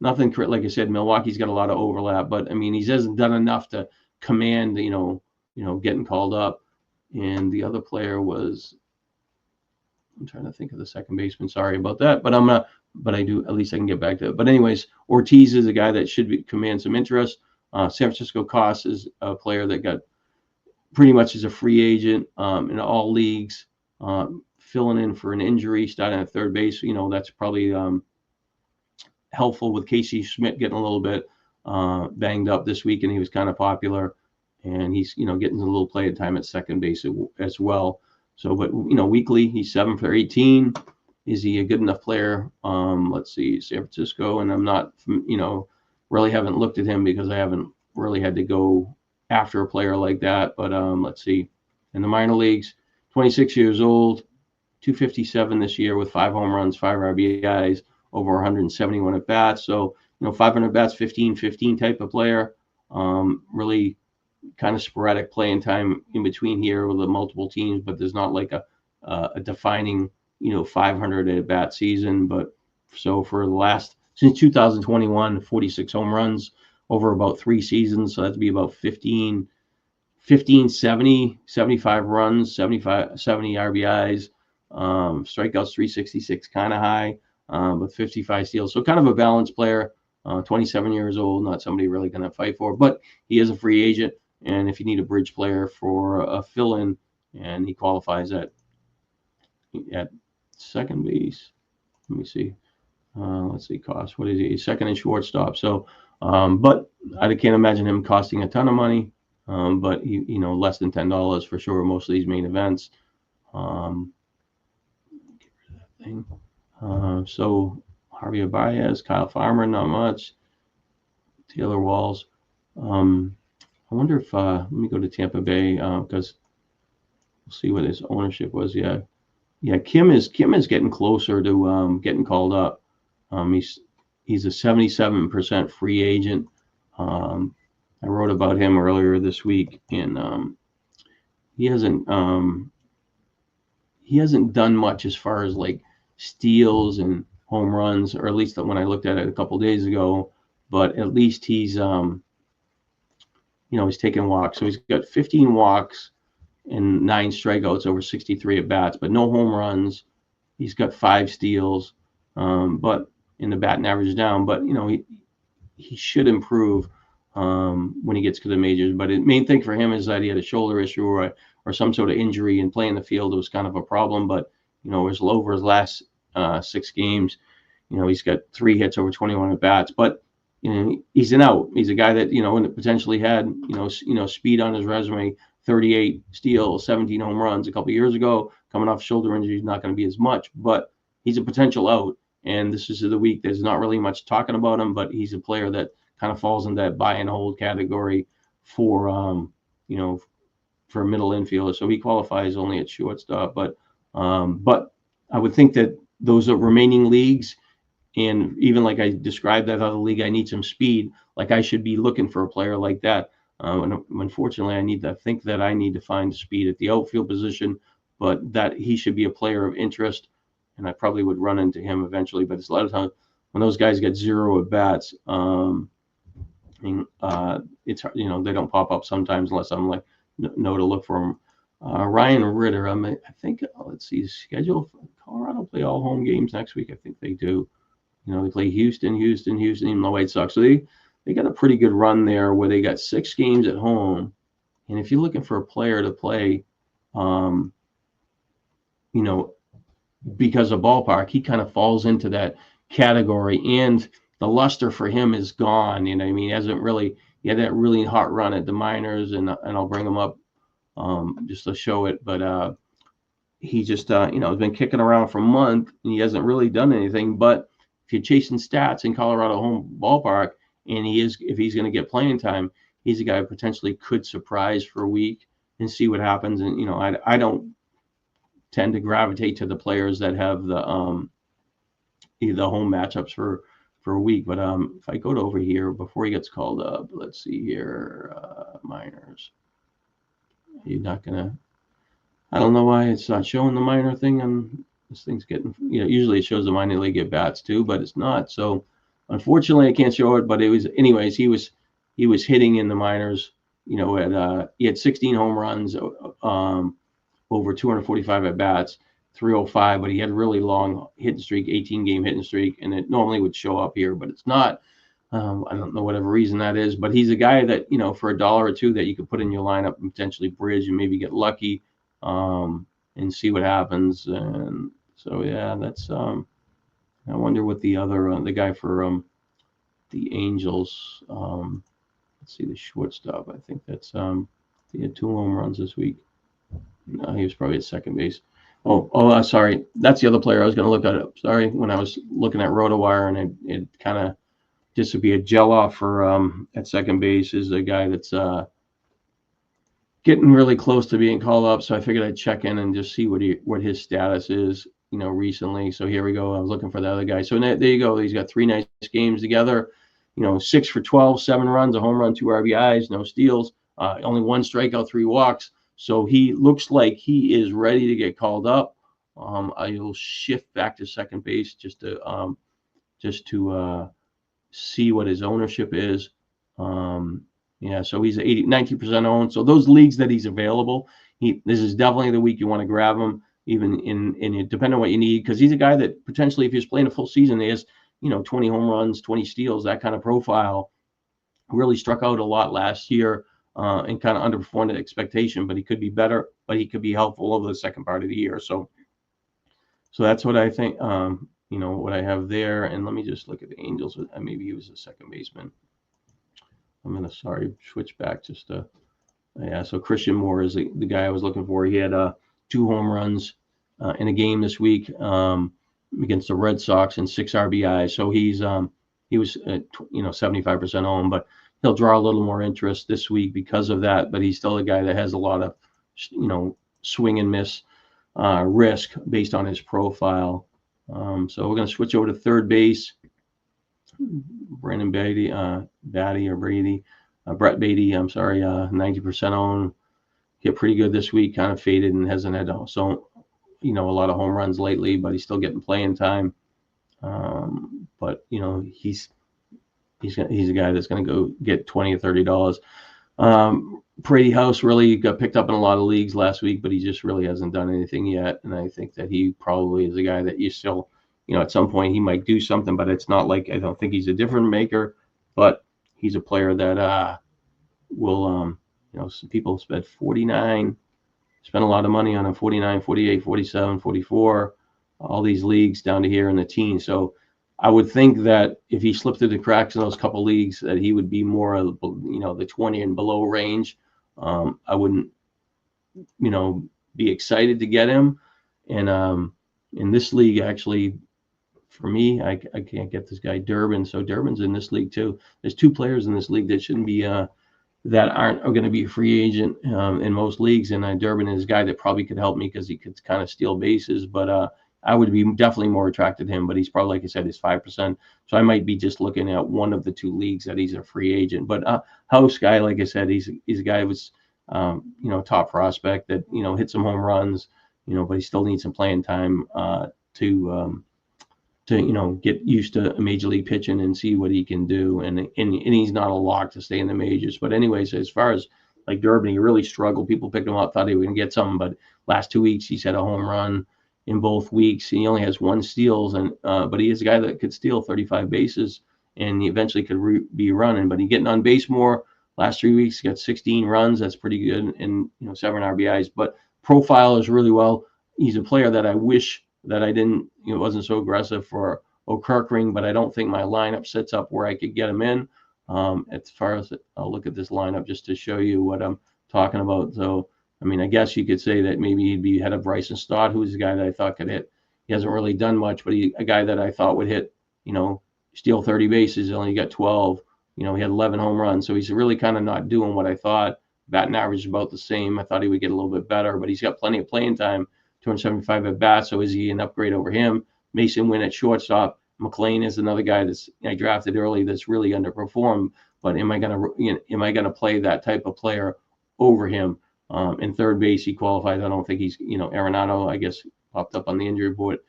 nothing. Like I said, Milwaukee's got a lot of overlap, but I mean he hasn't done enough to command getting called up. And the other player was, I'm trying to think of the second baseman. Sorry about that, but I do, at least I can get back to it. But anyways, Ortiz is a guy that should command some interest. San Francisco Cost is a player that got pretty much as a free agent in all leagues, filling in for an injury, starting at third base. That's probably helpful with Casey Schmidt getting a little bit banged up this week, and he was kind of popular. And he's, getting a little play time at second base as well. So, but, weekly, he's 7 for 18. Is he a good enough player? Let's see, San Francisco. And I'm not, really haven't looked at him because I haven't really had to go after a player like that. But let's see. In the minor leagues, 26 years old, 257 this year with 5 home runs, 5 RBIs, over 171 at bats. So, 500 bats, 15-15 type of player. Really kind of sporadic playing time in between here with the multiple teams, but there's not like a defining 500 at bat season. But so for the last, since 2021, 46 home runs over about 3 seasons, so that'd be about 70 75 runs, 70 RBIs, strikeouts 366, kind of high, with 55 steals. So kind of a balanced player. 27 years old, not somebody really going to fight for, but he is a free agent. And if you need a bridge player for a fill-in, and he qualifies at second base, let me see. Let's see, cost. What is he? Second and shortstop. So, but I can't imagine him costing a ton of money. But he, less than $10 for sure. Most of these main events. Get rid of that thing. So Javier Baez, Kyle Farmer, not much. Taylor Walls. I wonder if let me go to Tampa Bay because we'll see what his ownership was. Yeah, Kim is getting closer to getting called up. He's a 77% free agent. I wrote about him earlier this week, and he hasn't done much as far as like steals and home runs, or at least when I looked at it a couple days ago. But at least he's he's taking walks. So he's got 15 walks and 9 strikeouts over 63 at bats, but no home runs. He's got 5 steals, but in the batting average down. But he should improve when he gets to the majors. But the main thing for him is that he had a shoulder issue or some sort of injury, and playing the field was kind of a problem. But it was over his last 6 games. He's got 3 hits over 21 at bats, but he's an out. He's a guy that potentially had speed on his resume. 38 steals, 17 home runs a couple of years ago. Coming off shoulder injury, he's not going to be as much, but he's a potential out. And this is the week. There's not really much talking about him, but he's a player that kind of falls in that buy and hold category for for a middle infielder. So he qualifies only at shortstop. But I would think that those are remaining leagues, and even like I described that other league, I need some speed. Like I should be looking for a player like that. And unfortunately, I need to find speed at the outfield position, but that he should be a player of interest, and I probably would run into him eventually. But it's a lot of times when those guys get 0 at bats, it's they don't pop up sometimes unless I'm like know to look for them. Ryan Ritter, I think let's see, schedule. Colorado play all home games next week. I think they do. They play Houston, even the White Sox. So they got a pretty good run there where they got 6 games at home. And if you're looking for a player to play, because of ballpark, he kind of falls into that category. And the luster for him is gone. He had that really hot run at the minors, and I'll bring him up just to show it. But he just, has been kicking around for a month, and he hasn't really done anything. But if you're chasing stats in Colorado home ballpark, and if he's going to get playing time, he's a guy who potentially could surprise for a week and see what happens. And I don't tend to gravitate to the players that have the home matchups for a week. But if I go to over here before he gets called up, let's see here, minors. You're not gonna. I don't know why it's not showing the minor thing on this thing's getting. Usually it shows the minor league at bats too, but it's not. So unfortunately, I can't show it. But it was, anyways. He was hitting in the minors. He had 16 home runs, over 245 at bats, 305. But he had a really long hitting streak, 18-game hitting streak, and it normally would show up here, but it's not. I don't know whatever reason that is, but he's a guy that for $1 or $2 that you could put in your lineup and potentially bridge and maybe get lucky, and see what happens. And so that's. I wonder what the other the guy for the Angels. Let's see, the shortstop. I think that's he had 2 home runs this week. No, he was probably at second base. Sorry, that's the other player I was going to look at. Sorry, when I was looking at RotoWire and it kind of disappeared. Geloff for at second base is a guy that's getting really close to being called up. So I figured I'd check in and just see what his status is, recently. So here we go. I was looking for the other guy. So there you go. He's got 3 nice games together. 6 for 12, 7 runs, a home run, 2 RBIs, no steals, only 1 strikeout, 3 walks. So he looks like he is ready to get called up. I will shift back to second base just to see what his ownership is. So he's 19% owned. So those leagues that he's available, this is definitely the week you want to grab him, even in depending on what you need, because he's a guy that potentially, if he's playing a full season, he has 20 home runs, 20 steals, that kind of profile. Really struck out a lot last year. And kind of underperformed the expectation, but he could be better, but he could be helpful over the second part of the year. So that's what I think, what I have there. And let me just look at the Angels. Maybe he was a second baseman. I'm going to, switch back just to, so Christian Moore is the guy I was looking for. He had 2 home runs in a game this week against the Red Sox and 6 RBIs. So he was 75% owned, but he'll draw a little more interest this week because of that, but he's still a guy that has a lot of, swing and miss risk based on his profile. So we're going to switch over to third base. Brett Beatty, 90% owned. Hit pretty good this week, kind of faded and hasn't had a lot of home runs lately, but he's still getting playing time. But he's a guy that's going to go get $20 or $30. Brady House really got picked up in a lot of leagues last week, but he just really hasn't done anything yet. And I think that he probably is a guy that you still, at some point he might do something, but it's not like, I don't think he's a difference maker, but he's a player that will, some people spent 49, spent a lot of money on him, 49, 48, 47, 44, all these leagues down to here in the teens. So I would think that if he slipped through the cracks in those couple leagues, that he would be more of, the 20 and below range. I wouldn't, be excited to get him. And in this league, actually, for me, I can't get this guy Durbin. So Durbin's in this league too. There's two players in this league that shouldn't be that are going to be a free agent in most leagues. And Durbin is a guy that probably could help me because he could kind of steal bases. But I would be definitely more attracted to him. But he's probably, like I said, he's 5%. So I might be just looking at one of the two leagues that he's a free agent. But House guy, like I said, he's a guy who was, top prospect that, hit some home runs, but he still needs some playing time to get used to major league pitching and see what he can do. And he's not a lock to stay in the majors. But anyways, as far as like Durbin, he really struggled. People picked him up, thought he was going to get something, but last 2 weeks he's had a home run in both weeks. He only has 1 steals, and but he is a guy that could steal 35 bases, and he eventually could be running. But he's getting on base more. Last 3 weeks, he got 16 runs. That's pretty good, and 7 RBIs. But profile is really well. He's a player that I wish that I didn't, wasn't so aggressive for O'Kirkring, but I don't think my lineup sets up where I could get him in. As far as I'll look at this lineup just to show you what I'm talking about. So, I mean, I guess you could say that maybe he'd be ahead of Bryson Stott, who's a guy that I thought could hit. He hasn't really done much, but a guy that I thought would hit, steal 30 bases, only got 12. He had 11 home runs. So he's really kind of not doing what I thought. Batting average is about the same. I thought he would get a little bit better, but he's got plenty of playing time. 275 at bats, so is he an upgrade over him? Mason Wynn at shortstop. McLean is another guy that's I drafted early that's really underperformed. But am I gonna play that type of player over him? In third base, he qualifies. I don't think he's Arenado, I guess, popped up on the injury report.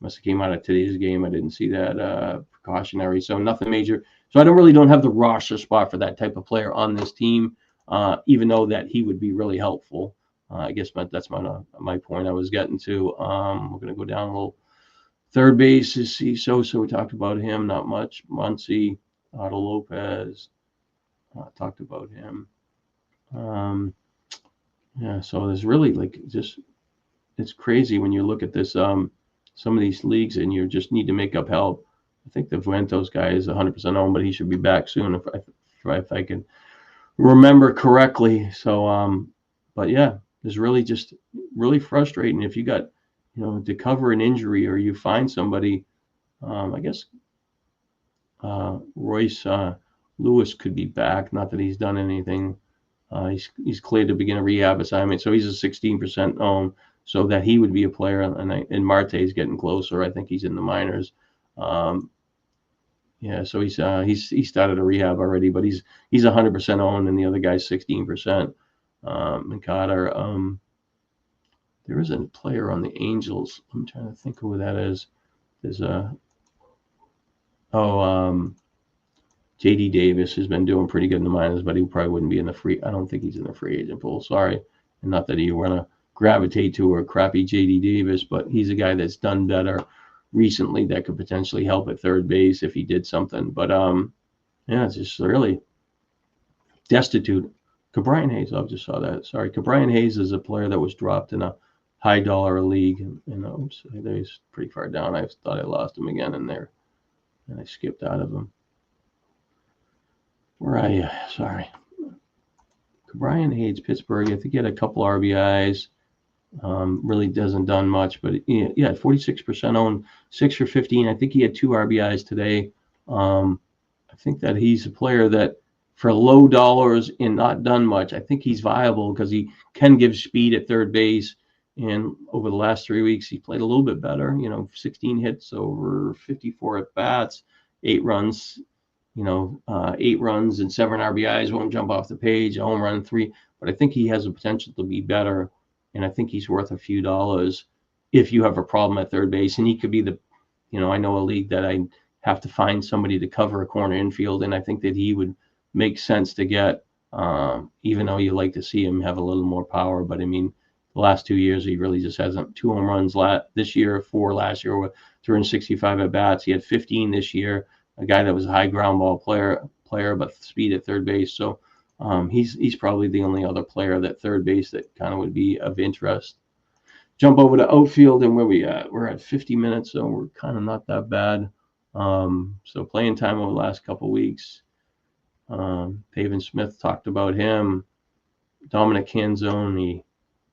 Must have came out of today's game. I didn't see that precautionary, so nothing major. So I don't have the roster spot for that type of player on this team, even though that he would be really helpful. I guess that's my point I was getting to. We're going to go down a little. Third base is Sosa. We talked about him, not much. Muncy, Otto Lopez, talked about him. So there's really it's crazy when you look at this, some of these leagues and you just need to make up help. I think the Fuentos guy is 100% owned, but he should be back soon if I can remember correctly. So, but yeah. Is really just really frustrating if you got, to cover an injury or you find somebody. I guess Royce Lewis could be back. Not that he's done anything. He's cleared to begin a rehab assignment, so he's a 16% owned. So that he would be a player, and Marte is getting closer. I think he's in the minors. So he started a rehab already, but he's 100% owned, and the other guy's 16%. And Carter, there is a player on the Angels. I'm trying to think who that is. There's JD Davis has been doing pretty good in the minors, but he probably wouldn't be in the free. I don't think he's in the free agent pool. Sorry, and not that you want to gravitate to a crappy JD Davis, but he's a guy that's done better recently that could potentially help at third base if he did something. But it's just really destitute. Cabrian Hayes, I just saw that. Sorry, Cabrian Hayes is a player that was dropped in a high dollar league, and he's pretty far down. I thought I lost him again in there, and I skipped out of him. Where are you? Sorry. Cabrian Hayes, Pittsburgh. I think he had a couple RBIs. Really hasn't done much, but yeah, 46% owned, 6 for 15. I think he had 2 RBIs today. I think that he's a player that, for low dollars and not done much, I think he's viable because he can give speed at third base. And over the last 3 weeks, he played a little bit better. 16 hits over 54 at bats, 8 runs. 8 runs and 7 RBIs won't jump off the page. A home run, 3. But I think he has the potential to be better, and I think he's worth a few dollars if you have a problem at third base. And he could be I know a league that I have to find somebody to cover a corner infield, and I think that he would make sense to get. even though you like to see him have a little more power. But I mean, the last 2 years, he really just hasn't. 2 home runs this year, 4 last year with 365 at bats. He had 15 this year. A guy that was a high ground ball player, but speed at third base. So he's probably the only other player at third base that kind of would be of interest. Jump over to outfield, and where we at? We're at 50 minutes, so we're kind of not that bad. So playing time over the last couple of weeks. Pavin Smith talked about him. Dominic Canzone,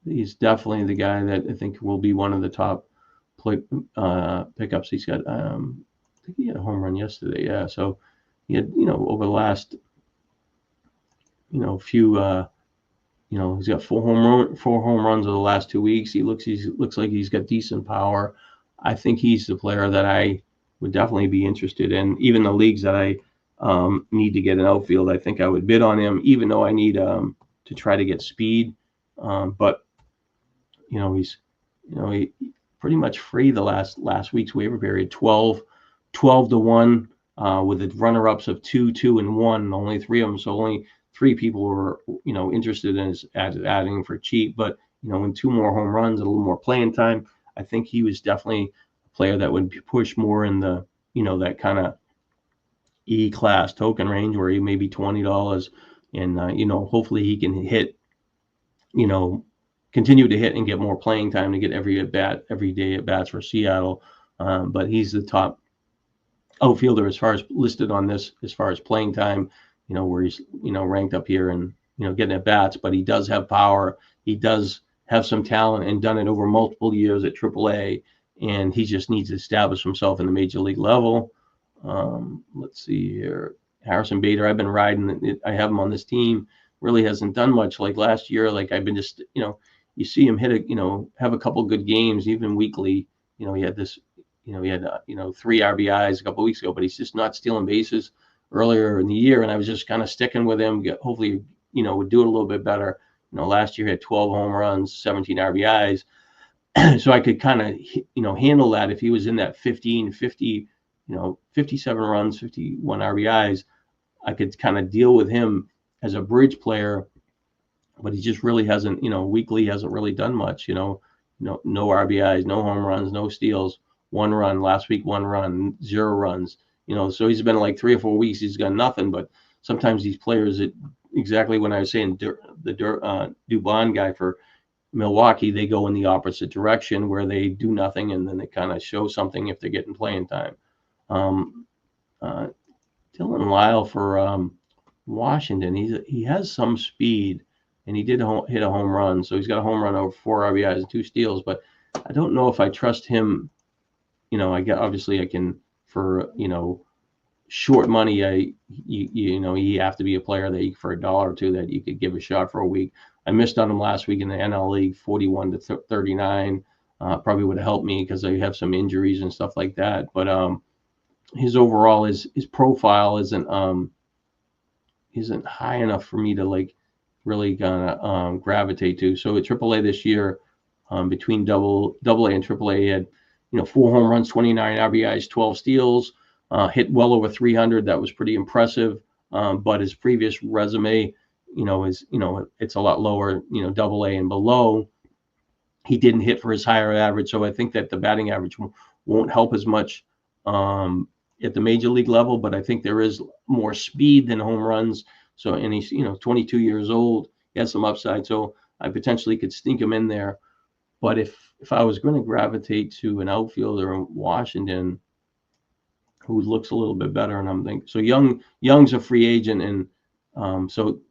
he's definitely the guy that I think will be one of the top pickups. He's got, I think he had a home run yesterday. Yeah, so he had, over the last, few, he's got 4 home runs over the last 2 weeks. He looks like he's got decent power. I think he's the player that I would definitely be interested in. Even the leagues that I need to get an outfield, I think I would bid on him, even though I need to try to get speed. But he's he pretty much free the last week's waiver period, 12 to 1 with the runner-ups of 2, 2, and 1. Only 3 of them, so only 3 people were interested in adding for cheap. But in 2 more home runs and a little more playing time, I think he was definitely a player that would push more in the that kind of E-class token range where he may be $20, and hopefully he can hit, continue to hit and get more playing time to get every day at bats for Seattle. But he's the top outfielder as far as listed on this, as far as playing time, where he's ranked up here and getting at bats. But he does have power. He does have some talent and done it over multiple years at AAA, and he just needs to establish himself in the major league level. Let's see here. Harrison Bader, I've been riding it. I have him on this team. Really hasn't done much. Like last year, like I've been just, you see him hit have a couple good games, even weekly. He had this, he had 3 RBIs a couple weeks ago, but he's just not stealing bases earlier in the year. And I was just kind of sticking with him. Hopefully, would do it a little bit better. Last year he had 12 home runs, 17 RBIs. So I could kind of, handle that if he was in that 50, 57 runs, 51 RBIs. I could kind of deal with him as a bridge player, but he just really hasn't, weekly hasn't really done much, no RBIs, no home runs, no steals, 1 run last week, 1 run, 0 runs, so he's been like 3 or 4 weeks, he's got nothing. But sometimes these players, exactly when I was saying the Dubon guy for Milwaukee, they go in the opposite direction where they do nothing and then they kind of show something if they're getting playing time. Dylan Lyle for Washington, he has some speed, and he did hit a home run, so he's got a home run over 4 RBIs and 2 steals. But I don't know if I trust him. Obviously I can for short money. You have to be a player that for $1 or $2 that you could give a shot for a week. I missed on him last week in the NL League, 41 to 39. Probably would have helped me because I have some injuries and stuff like that. But his overall his profile isn't high enough for me to really gonna gravitate to. So at AAA this year, between double A and AAA, he had 4 home runs, 29 RBIs, 12 steals, hit well over 300. That was pretty impressive. But his previous resume, is it's a lot lower. Double A and below, he didn't hit for his higher average. So I think that the batting average won't help as much at the major league level, but I think there is more speed than home runs. So, and he's 22 years old. He has some upside, so I potentially could sneak him in there. But if I was going to gravitate to an outfielder in Washington who looks a little bit better, and I'm thinking, so Young's a free agent, and so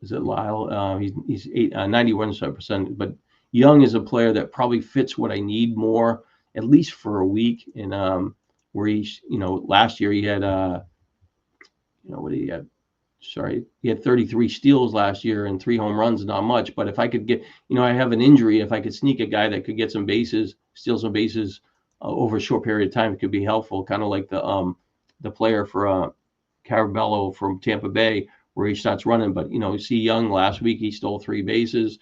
is it Lyle? He's 91%, but Young is a player that probably fits what I need more, at least for a week. And where he's, last year he had, what did he have? Sorry, he had 33 steals last year and 3 home runs, not much. But if I could get, I have an injury, if I could sneak a guy that could get some bases, steal some bases over a short period of time, it could be helpful. Kind of like the player for Carabello from Tampa Bay, where he starts running. But, you see Young last week, he stole 3 bases.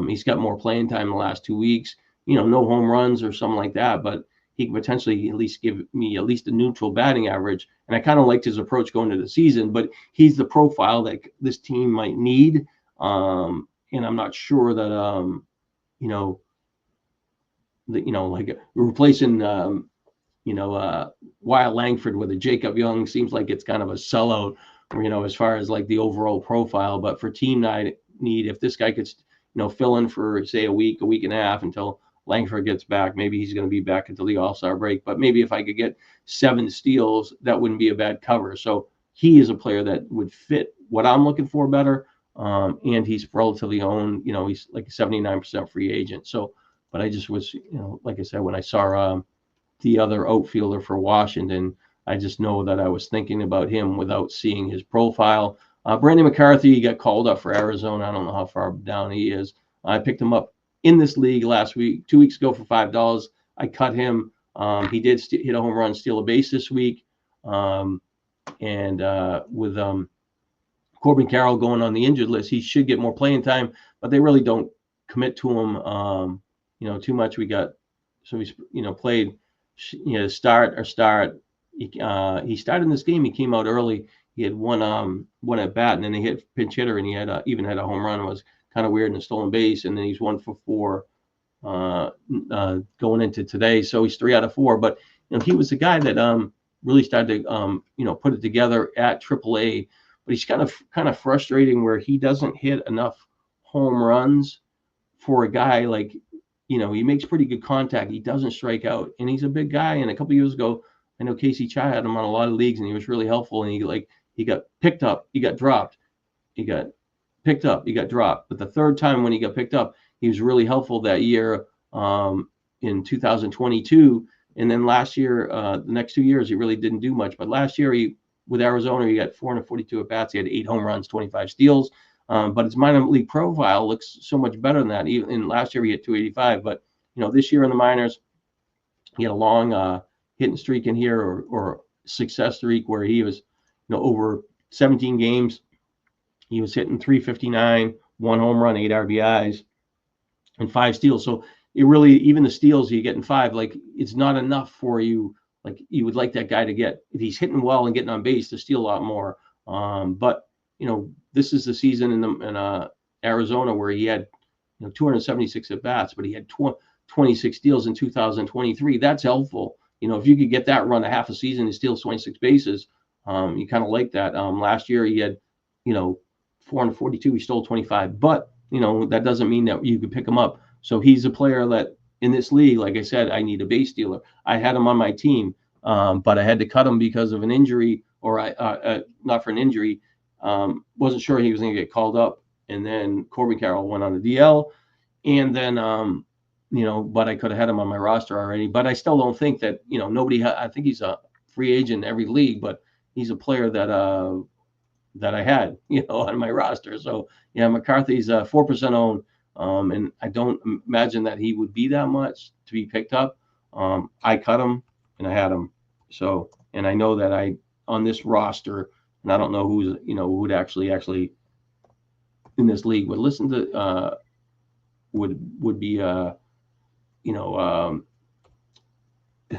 He's got more playing time in the last 2 weeks, no home runs or something like that. But he can potentially at least give me at least a neutral batting average. And I kind of liked his approach going into the season, but he's the profile that this team might need. And I'm not sure that, like replacing, Wyatt Langford with a Jacob Young seems like it's kind of a sellout, as far as like the overall profile. But for team need, if this guy could, fill in for, say, a week and a half until Langford gets back, maybe he's going to be back until the All-Star break. But maybe if I could get 7 steals, that wouldn't be a bad cover. So he is a player that would fit what I'm looking for better. And he's relatively owned, he's like a 79% free agent. So, but I just was, like I said, when I saw the other outfielder for Washington, I just know that I was thinking about him without seeing his profile. Brandon McCarthy, he got called up for Arizona. I don't know how far down he is. I picked him up in this league 2 weeks ago for $5. I cut him. He did hit a home run, steal a base this week. And with Corbin Carroll going on the injured list, he should get more playing time, but they really don't commit to him, too much. He's, played, start. He started in this game. He came out early. He had one at bat, and then they hit pinch hitter, and he had even had a home run. It was kind of weird, and a stolen base, and then he's 1 for 4 going into today. So he's 3 out of 4. But he was the guy that really started to put it together at AAA. But he's kind of frustrating where he doesn't hit enough home runs for a guy like, he makes pretty good contact. He doesn't strike out, and he's a big guy. And a couple years ago, I know Casey Chai had him on a lot of leagues, and he was really helpful. And he got picked up, he got dropped, he got picked up, he got dropped. But the third time when he got picked up, he was really helpful that year in 2022. And then last year, the next 2 years, he really didn't do much. But last year, with Arizona, he got 442 at bats. He had 8 home runs, 25 steals. But his minor league profile looks so much better than that. Even last year, he hit 285. But this year in the minors, he had a long hitting streak in here, or success streak, where he was, over 17 games, he was hitting 359, 1 home run, 8 RBIs, and 5 steals. So it really, even the steals you get in 5, like, it's not enough for you. Like, you would like that guy to get, if he's hitting well and getting on base, to steal a lot more. But this is the season in Arizona where he had 276 at bats, but he had 26 steals in 2023. That's helpful. If you could get that run a half a season and steal 26 bases, you kind of like that. Last year he had 442. He stole 25, but that doesn't mean that you could pick him up. So he's a player that in this league, like I said, I need a base stealer. I had him on my team, but I had to cut him because of an injury, or not for an injury. Wasn't sure he was going to get called up, and then Corbin Carroll went on the DL, and then but I could have had him on my roster already. But I still don't think that nobody. I think he's a free agent in every league, but he's a player that I had on my roster. So yeah, McCarthy's 4% owned, and I don't imagine that he would be that much to be picked up. I cut him and I had him. So, and I know that on this roster. And I don't know who's who would actually in this league would listen to would be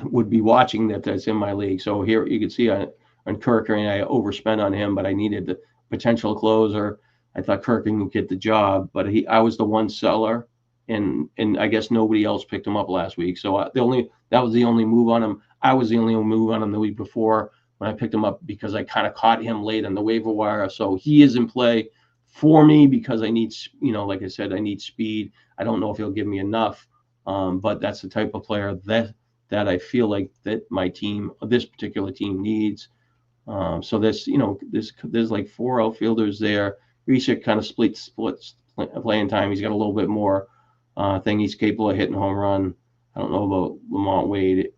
would be watching that's in my league. So here you can see on Kirker, and I overspent on him, but I needed the potential closer. I thought Kirker would get the job, but I was the one seller, and I guess nobody else picked him up last week. So that was the only move on him. I was the only move on him the week before, when I picked him up, because I kind of caught him late on the waiver wire. So he is in play for me because I need, like I said, I need speed. I don't know if he'll give me enough, but that's the type of player that I feel like that my team, this particular team, needs. So there's like 4 outfielders there. Research kind of splits playing time. He's got a little bit more thing. He's capable of hitting a home run. I don't know about Lamont Wade.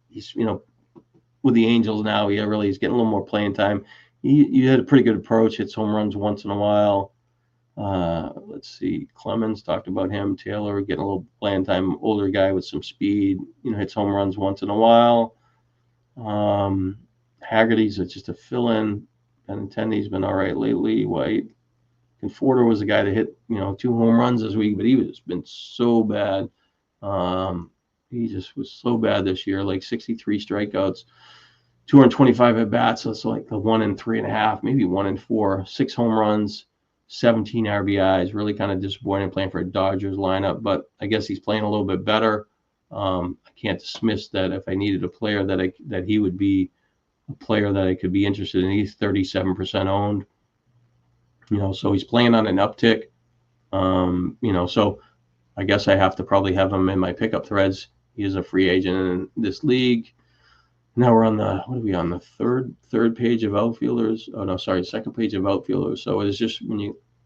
He's with the Angels now, he's getting a little more playing time. He had a pretty good approach, hits home runs once in a while. Let's see, Clemens, talked about him. Taylor getting a little playing time, older guy with some speed, hits home runs once in a while. Haggerty's just a fill-in. Benintendi's been all right lately. White. Conforto was the guy that hit 2 home runs this week, but he has been so bad. he just was so bad this year, like 63 strikeouts, 225 at bats. So it's like the 1 in 3.5, maybe 1 in 4, 6 home runs, 17 RBIs. Really kind of disappointing playing for a Dodgers lineup, but I guess he's playing a little bit better. I can't dismiss that if I needed a player that he would be a player that I could be interested in. He's 37% owned, so he's playing on an uptick. So I guess I have to probably have him in my pickup threads. He is a free agent in this league. Now we're on the third page of outfielders. Oh no, sorry, second page of outfielders. So it's just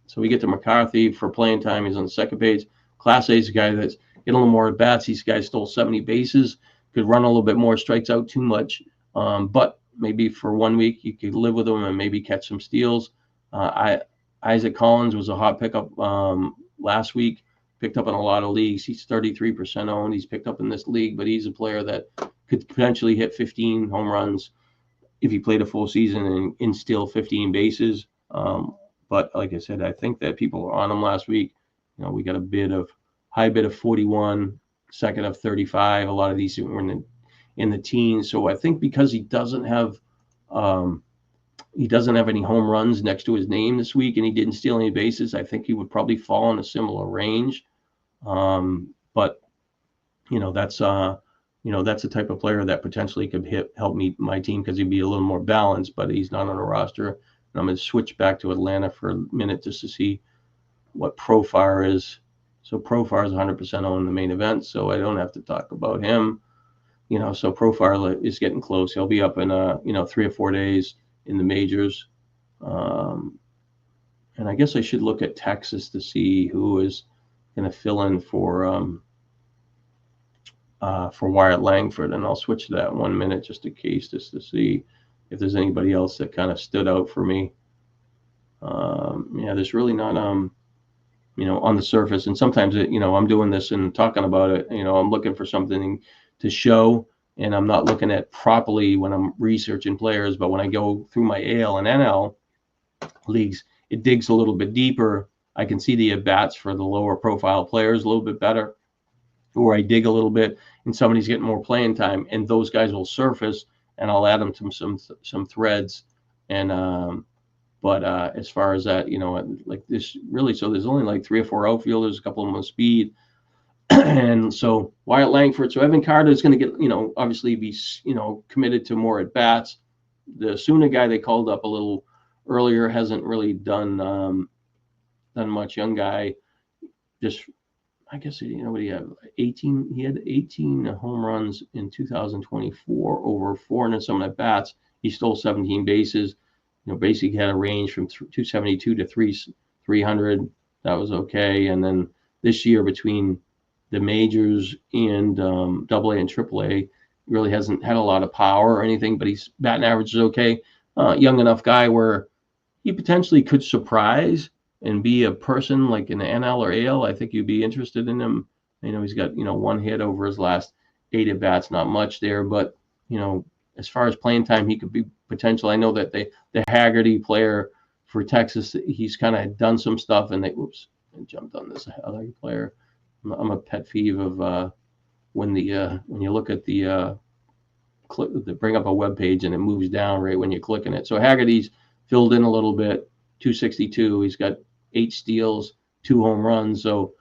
so we get to McCarthy for playing time. He's on the second page. Class A is a guy that's getting a little more at bats. These guys stole 70 bases, could run a little bit more, strikes out too much. But maybe for 1 week you could live with him and maybe catch some steals. Isaac Collins was a hot pickup last week. Picked up in a lot of leagues. He's 33% owned. He's picked up in this league, but he's a player that could potentially hit 15 home runs if he played a full season and steal 15 bases. But like I said, I think that people were on him last week. We got a high bid of 41, second of 35. A lot of these were in the teens. So I think because he doesn't have any home runs next to his name this week, and he didn't steal any bases, I think he would probably fall in a similar range. But that's the type of player that potentially could help my team because he'd be a little more balanced, but he's not on a roster. And I'm going to switch back to Atlanta for a minute just to see what Profar is. So Profar is 100% owned the main event, so I don't have to talk about him. So Profar is getting close. He'll be up in 3 or 4 days in the majors. And I guess I should look at Texas to see who is going to fill in for Wyatt Langford, and I'll switch to that 1 minute just in case, just to see if there's anybody else that kind of stood out for me. There's really not, on the surface. And sometimes, I'm doing this and talking about it, I'm looking for something to show, and I'm not looking at properly when I'm researching players. But when I go through my AL and NL leagues, it digs a little bit deeper. I can see the at-bats for the lower profile players a little bit better, or I dig a little bit and somebody's getting more playing time, and those guys will surface, and I'll add them to some threads. And but as far as that, like this really, so there's only like 3 or 4 outfielders, a couple of them with speed. And so Wyatt Langford, so Evan Carter is going to get, obviously be, committed to more at bats. The Osuna guy they called up a little earlier hasn't really done much. Young guy, just, I guess, what he had 18. He had 18 home runs in 2024, over 400 some at bats. He stole 17 bases. Basically had a range from 272 to 300. That was okay. And then this year between the majors and AA and AAA, really hasn't had a lot of power or anything, but his batting average is okay. Young enough guy where he potentially could surprise and be a person like in the NL or AL. I think you'd be interested in him. He's got 1 hit over his last 8 at bats, not much there, but as far as playing time, he could be potential. I know that the Haggerty player for Texas, he's kind of done some stuff, and I jumped on this other player. I'm a pet peeve of when you look at the bring up a web page and it moves down right when you're clicking it. So Haggerty's filled in a little bit, 262. He's got 8 steals, 2 home runs. So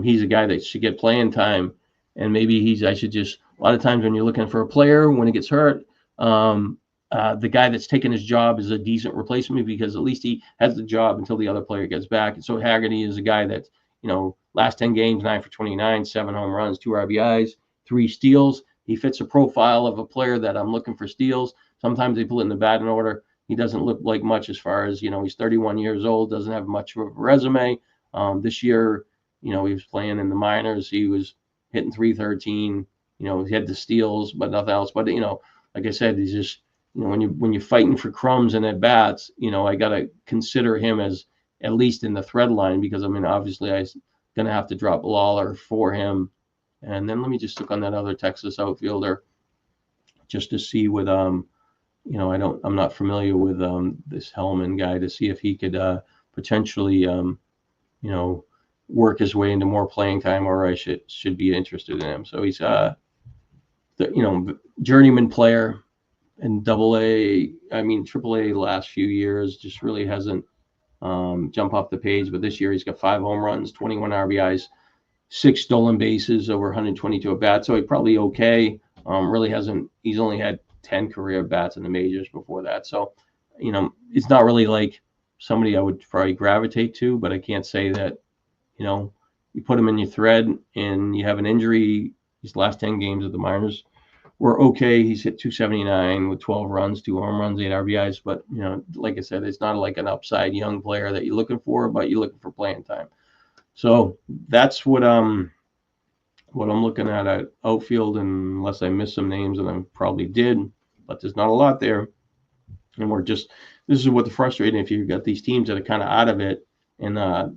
he's a guy that should get playing time, and maybe I should just, a lot of times when you're looking for a player, when he gets hurt, the guy that's taking his job is a decent replacement because at least he has the job until the other player gets back. And so Haggerty is a guy that, last 10 games, 9 for 29, 7 home runs, 2 RBIs, 3 steals. He fits a profile of a player that I'm looking for steals. Sometimes they put it in the batting order. He doesn't look like much as far as, he's 31 years old, doesn't have much of a resume. This year, he was playing in the minors. He was hitting 313. He had the steals, but nothing else. But, like I said, he's just, when you're fighting for crumbs and at bats, I got to consider him as at least in the thread line, because obviously I'm going to have to drop Lawler for him. And then let me just look on that other Texas outfielder just to see with, I'm not familiar with this Hellman guy, to see if he could potentially, work his way into more playing time, or I should be interested in him. So he's journeyman player in AA. I mean AAA the last few years just really hasn't jump off the page. But this year he's got 5 home runs, 21 RBIs, 6 stolen bases, over 122 at bats. So he's probably okay. Really hasn't. He's only had 10 career bats in the majors before that. So, it's not really like somebody I would probably gravitate to. But I can't say that, you put him in your thread and you have an injury. These last 10 games of the minors were okay. He's hit 279 with 12 runs, 2 home runs, 8 RBIs. But, like I said, it's not like an upside young player that you're looking for, but you're looking for playing time. So that's what I'm looking at outfield, unless I missed some names, and I probably did, but there's not a lot there. And this is what's frustrating if you've got these teams that are kind of out of it, and the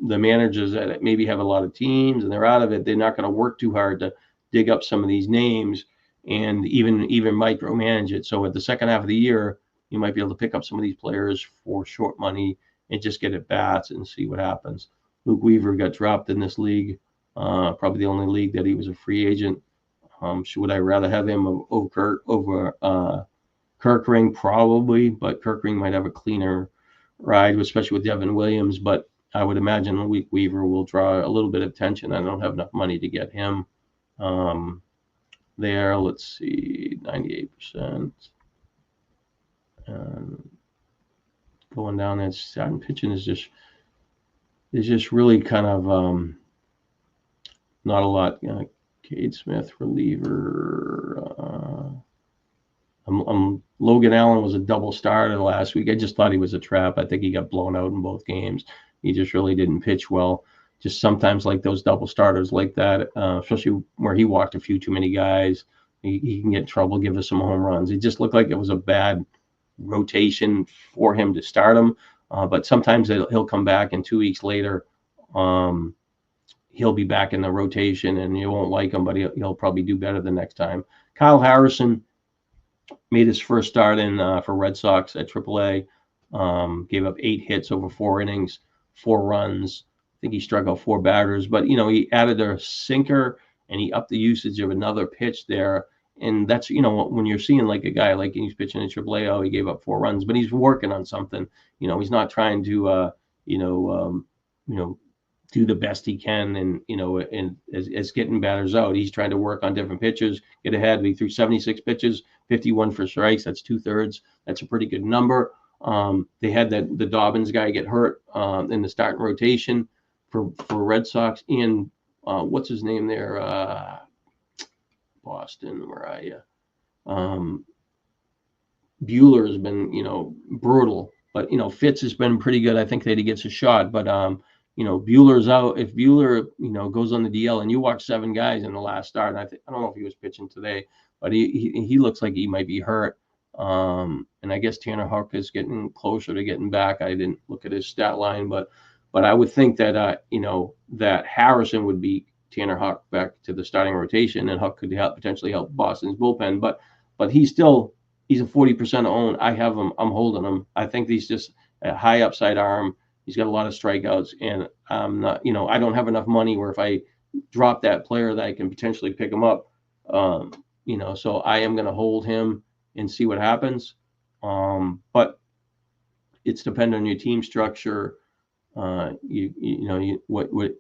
managers that maybe have a lot of teams and they're out of it, they're not going to work too hard to dig up some of these names and even micromanage it. So at the second half of the year, you might be able to pick up some of these players for short money and just get at bats and see what happens. Luke Weaver got dropped in this league, probably the only league that he was a free agent. Would I rather have him over Kirkring? Probably, but Kirkring might have a cleaner ride, especially with Devin Williams. But I would imagine Luke Weaver will draw a little bit of attention. I don't have enough money to get him there. Let's see, 98%. Going down there, starting pitching is just really kind of not a lot. Cade Smith, reliever. Logan Allen was a double starter last week. I just thought he was a trap. I think he got blown out in both games. He just really didn't pitch well. Just sometimes like those double starters like that, especially where he walked a few too many guys, he can get in trouble, give us some home runs. It just looked like it was a bad rotation for him to start him. But sometimes he'll come back, and 2 weeks later, he'll be back in the rotation, and you won't like him, but he'll probably do better the next time. Kyle Harrison made his first start in for Red Sox at AAA. Gave up 8 hits over 4 innings, 4 runs. I think he struck out 4 batters, but he added a sinker and he upped the usage of another pitch there. And that's, when you're seeing like a guy like he's pitching in AAA, he gave up 4 runs, but he's working on something. He's not trying to, do the best he can, and as getting batters out, he's trying to work on different pitches, get ahead. He threw 76 pitches, 51 for strikes. That's 2/3. That's a pretty good number. They had the Dobbins guy get hurt in the starting rotation for Red Sox, and what's his name there? Boston, where are you? Bueller has been, brutal, but Fitz has been pretty good. I think that he gets a shot, but Bueller's out. If Bueller, goes on the DL, and you watch 7 guys in the last start, and I don't know if he was pitching today, but he looks like he might be hurt. And I guess Tanner Houck is getting closer to getting back. I didn't look at his stat line, but I would think that that Harrison would be Tanner Houck back to the starting rotation, and Houck could potentially help Boston's bullpen. But he's a 40% owned. I have him. I'm holding him. I think he's just a high upside arm. He's got a lot of strikeouts, and I'm not. I don't have enough money where if I drop that player that I can potentially pick him up. So I am going to hold him and see what happens. But it's dependent on your team structure. What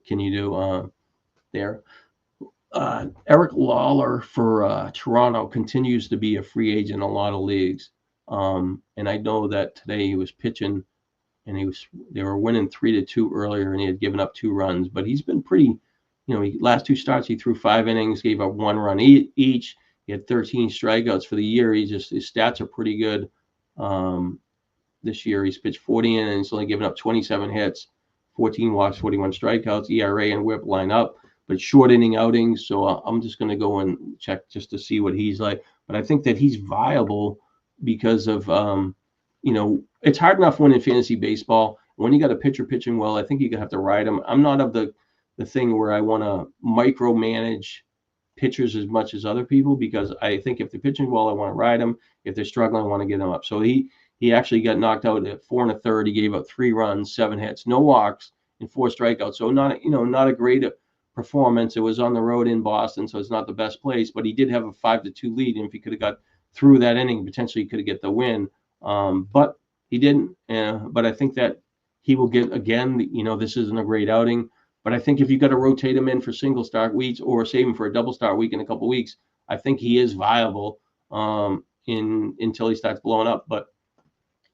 can you do there? Eric Lawler for Toronto continues to be a free agent in a lot of leagues. And I know that today he was pitching, and they were winning 3-2 earlier, and he had given up 2 runs. But he's been pretty, last 2 starts he threw 5 innings, gave up 1 run each. He had 13 strikeouts for the year. His stats are pretty good. This year he's pitched 40 innings, only given up 27 hits, 14 walks, 41 strikeouts. ERA and WHIP line up, but short inning outings. So I'm just going to go and check just to see what he's like. But I think that he's viable because of it's hard enough winning fantasy baseball. When you got a pitcher pitching well, I think you have to ride him. I'm not of the thing where I want to micromanage pitchers as much as other people, because I think if they're pitching well, I want to ride them. If they're struggling, I want to get them up. So he actually got knocked out at 4 1/3. He gave up 3 runs, 7 hits, no walks, and 4 strikeouts. So not a great performance. It was on the road in Boston, so it's not the best place, but he did have a 5-2 lead, and if he could have got through that inning, potentially he could have get the win. But he didn't. But I think that he will get, again, this isn't a great outing, but I think if you got to rotate him in for single start weeks or save him for a double start week in a couple of weeks, I think he is viable until he starts blowing up. But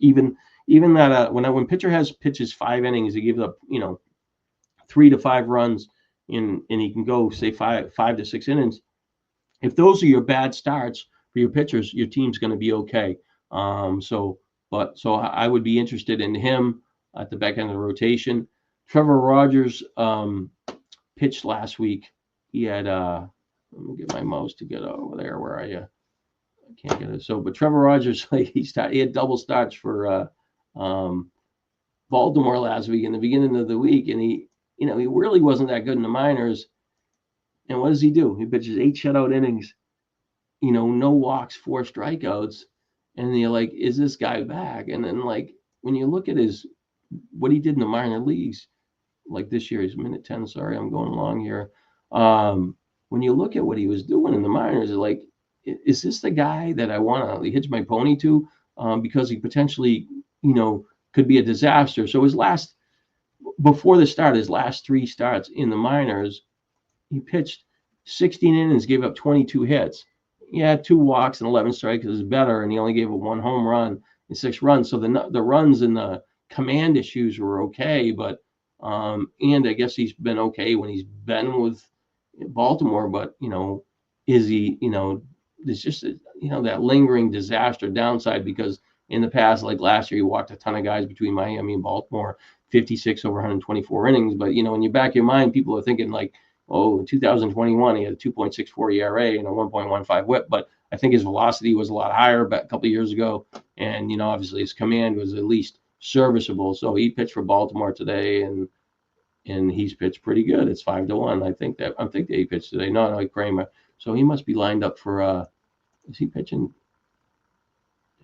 even that when pitcher pitches 5 innings, he gives up 3 to 5 runs and he can go say 5 to 6 innings. If those are your bad starts for your pitchers, your team's going to be okay. So I would be interested in him at the back end of the rotation. Trevor Rogers pitched last week. He had let me get my mouse to get over there. Where are you? I can't get it. So, but Trevor Rogers, he had double starts for Baltimore last week in the beginning of the week, and he really wasn't that good in the minors. And what does he do? He pitches 8 shutout innings, no walks, 4 strikeouts, and you're like, is this guy back? And then when you look at what he did in the minor leagues, like this year, he's minute 10. Sorry, I'm going along here. When you look at what he was doing in the minors, like, is this the guy that I want to hitch my pony to? Because he potentially, could be a disaster. So before the start, his last 3 starts in the minors, he pitched 16 innings, gave up 22 hits. Yeah, 2 walks and 11 strikes is better, and he only gave up 1 home run and 6 runs. So the runs and the command issues were okay, but and I guess he's been okay when he's been with Baltimore. But is he? There's just that lingering disaster downside, because in the past, like last year, he walked a ton of guys between Miami and Baltimore, 56 over 124 innings. But in your back of your mind, people are thinking like, oh, in 2021, he had a 2.64 ERA and a 1.15 WHIP. But I think his velocity was a lot higher a couple of years ago, and obviously his command was at least serviceable. So he pitched for Baltimore today, and he's pitched pretty good. It's 5-1. I think that he pitched today. No, like Kramer. So he must be lined up for. Is he pitching?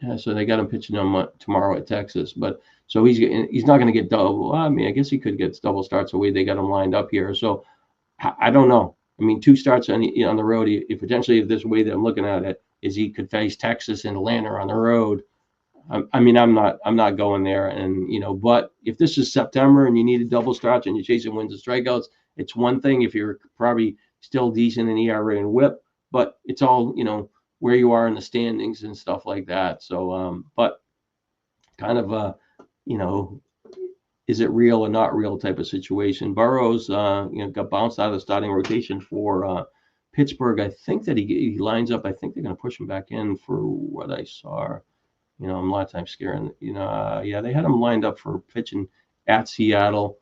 Yeah, so they got him pitching tomorrow at Texas. But so he's not going to get double. I mean, I guess he could get double starts the way they got him lined up here. So I don't know. I mean, 2 starts on the road. If this way that I'm looking at it is he could face Texas and Atlanta on the road. I'm not going there. And but if this is September and you need a double starts and you're chasing wins and strikeouts, it's one thing if you're probably still decent in ERA and WHIP. But it's all where you are in the standings and stuff like that. So, but kind of is it real or not real type of situation. Burrows, got bounced out of the starting rotation for Pittsburgh. I think that he lines up. I think they're going to push him back in for what I saw. I'm a lot of times scaring. Yeah, they had him lined up for pitching at Seattle.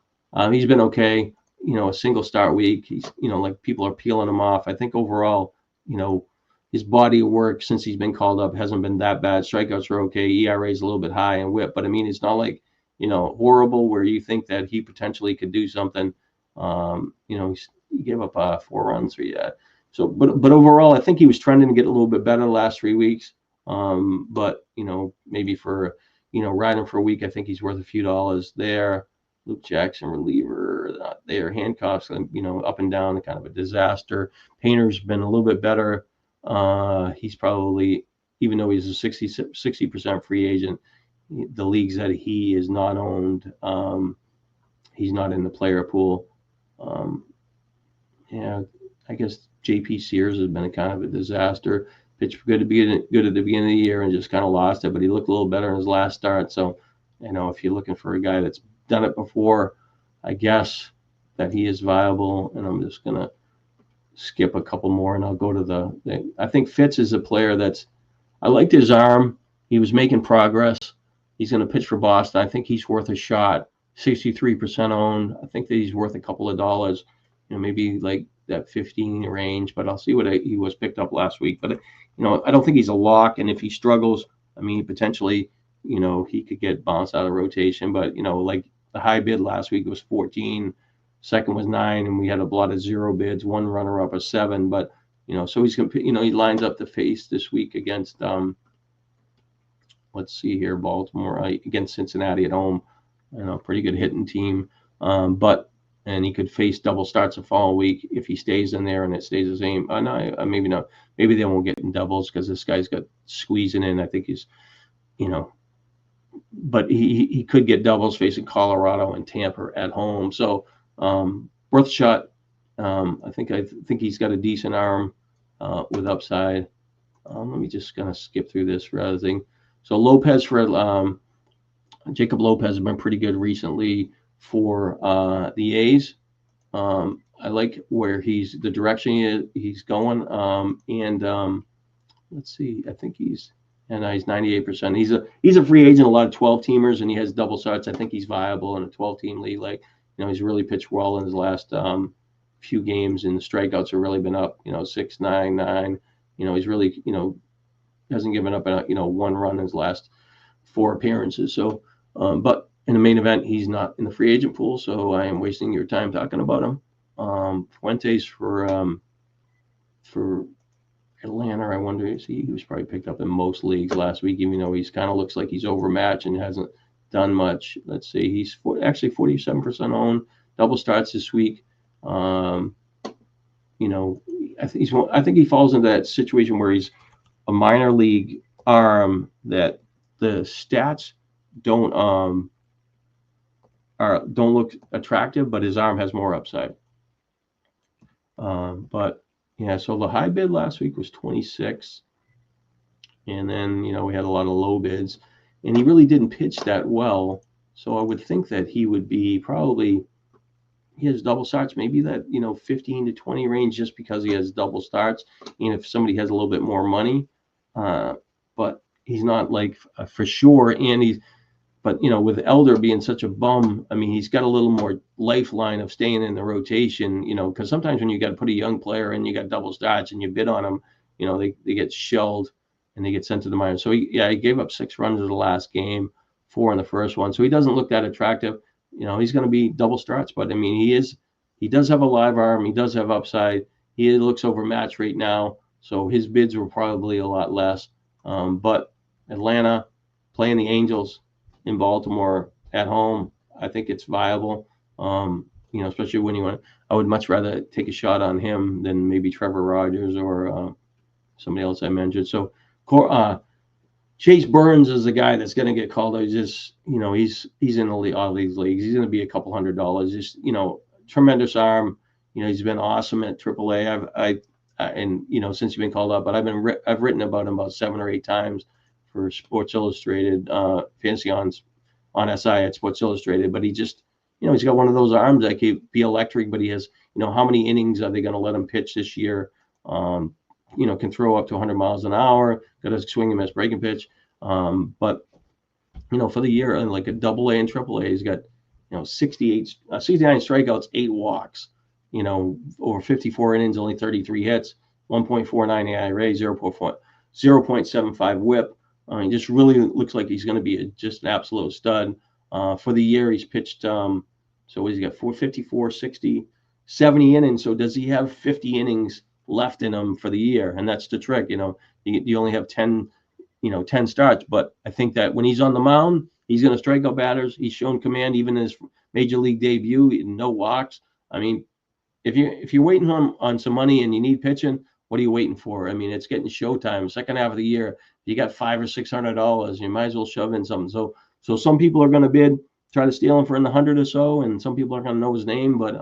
He's been okay. A single start week. He's like people are peeling him off. I think overall, his body of work since he's been called up hasn't been that bad. Strikeouts are okay. ERA is a little bit high and WHIP, but I mean, it's not like horrible where you think that he potentially could do something. He gave up 4 runs for you. So, but overall, I think he was trending to get a little bit better the last 3 weeks. But maybe for riding for a week, I think he's worth a few dollars there. Luke Jackson, reliever, there. Hancock's up and down, kind of a disaster. Painter's been a little bit better. He's probably, even though he's a 60% free agent, the leagues that he is not owned, he's not in the player pool. I guess JP Sears has been a kind of a disaster. Pitched good at the beginning of the year and just kind of lost it, but he looked a little better in his last start. So, if you're looking for a guy that's done it before, I guess that he is viable. And I'm just gonna skip a couple more and I'll go to I think Fitz is a player I liked his arm. He was making progress. He's going to pitch for Boston. I think he's worth a shot. 63% owned. I think that he's worth a couple of dollars, maybe like that 15 range, but I'll see what he was picked up last week. But, I don't think he's a lock. And if he struggles, I mean, potentially, he could get bounced out of rotation. But, like the high bid last week was 14. Second was 9, and we had a lot of 0 bids. One runner up a 7, but so he's gonna, he lines up to face this week against let's see here, Baltimore against Cincinnati at home. Pretty good hitting team. And he could face double starts the following week if he stays in there and it stays the same. No, maybe not. Maybe they won't get in doubles because this guy's got squeezing in. I think he's, but he could get doubles facing Colorado and Tampa at home. So worth a shot. I think he's got a decent arm with upside. Let me just kind of skip through this rather than. So Lopez for Jacob Lopez has been pretty good recently for the A's. I like where the direction he's going. Let's see, I think he's 98%. He's a free agent, a lot of 12-teamers, and he has double starts. I think he's viable in a 12-team league. Like, he's really pitched well in his last few games, and the strikeouts have really been up, 6, 9, 9. He's really, hasn't given up one run in his last 4 appearances. So, but in the main event, he's not in the free agent pool, so I am wasting your time talking about him. Fuentes for Atlanta, I wonder, he was probably picked up in most leagues last week, even though he's kind of looks like he's overmatched and hasn't done much. Let's see, he's actually 47% owned, double starts this week. I think he falls into that situation where he's a minor league arm that the stats don't look attractive, but his arm has more upside. But yeah, so the high bid last week was 26, and then we had a lot of low bids, and he really didn't pitch that well. So I would think that he would be he has double starts, maybe that 15 to 20 range, just because he has double starts, and if somebody has a little bit more money, but he's not like for sure, and But with Elder being such a bum, I mean, he's got a little more lifeline of staying in the rotation. Because sometimes when you got to put a young player in, you got double starts and you bid on them, they get shelled and they get sent to the minors. So he gave up 6 runs in the last game, 4 in the first one. So he doesn't look that attractive. He's going to be double starts, but I mean, he does have a live arm. He does have upside. He looks overmatched right now, so his bids were probably a lot less. But Atlanta playing the Angels in Baltimore at home, I think it's viable. Especially when I would much rather take a shot on him than maybe Trevor Rogers or somebody else I mentioned. So Chase Burns is the guy that's going to get called. He's just, he's in all these leagues. He's going to be a couple $100. Just, tremendous arm. He's been awesome at AAA. And since he's been called up, but I've written about him about 7 or 8 times for Sports Illustrated, fantasy on SI at Sports Illustrated. But he just, he's got one of those arms that could be electric, but he has, how many innings are they going to let him pitch this year? Can throw up to 100 miles an hour, got to swing him as breaking pitch. But, for the year, like a AA and AAA, he's got, 69 strikeouts, 8 walks, over 54 innings, only 33 hits, 1.49 ERA, 0.75 whip. I mean, just really looks like he's going to be just an absolute stud. For the year, he's pitched, so he's got 454, 60, 70 innings. So does he have 50 innings left in him for the year? And that's the trick. You only have 10 starts. But I think that when he's on the mound, he's going to strike out batters. He's shown command even in his major league debut, no walks. I mean, if you're waiting on some money and you need pitching, what are you waiting for? I mean, it's getting showtime. Second half of the year, you got $500 or $600. You might as well shove in something. So some people are going to bid, try to steal him for in the 100 or so, and some people are going to know his name. But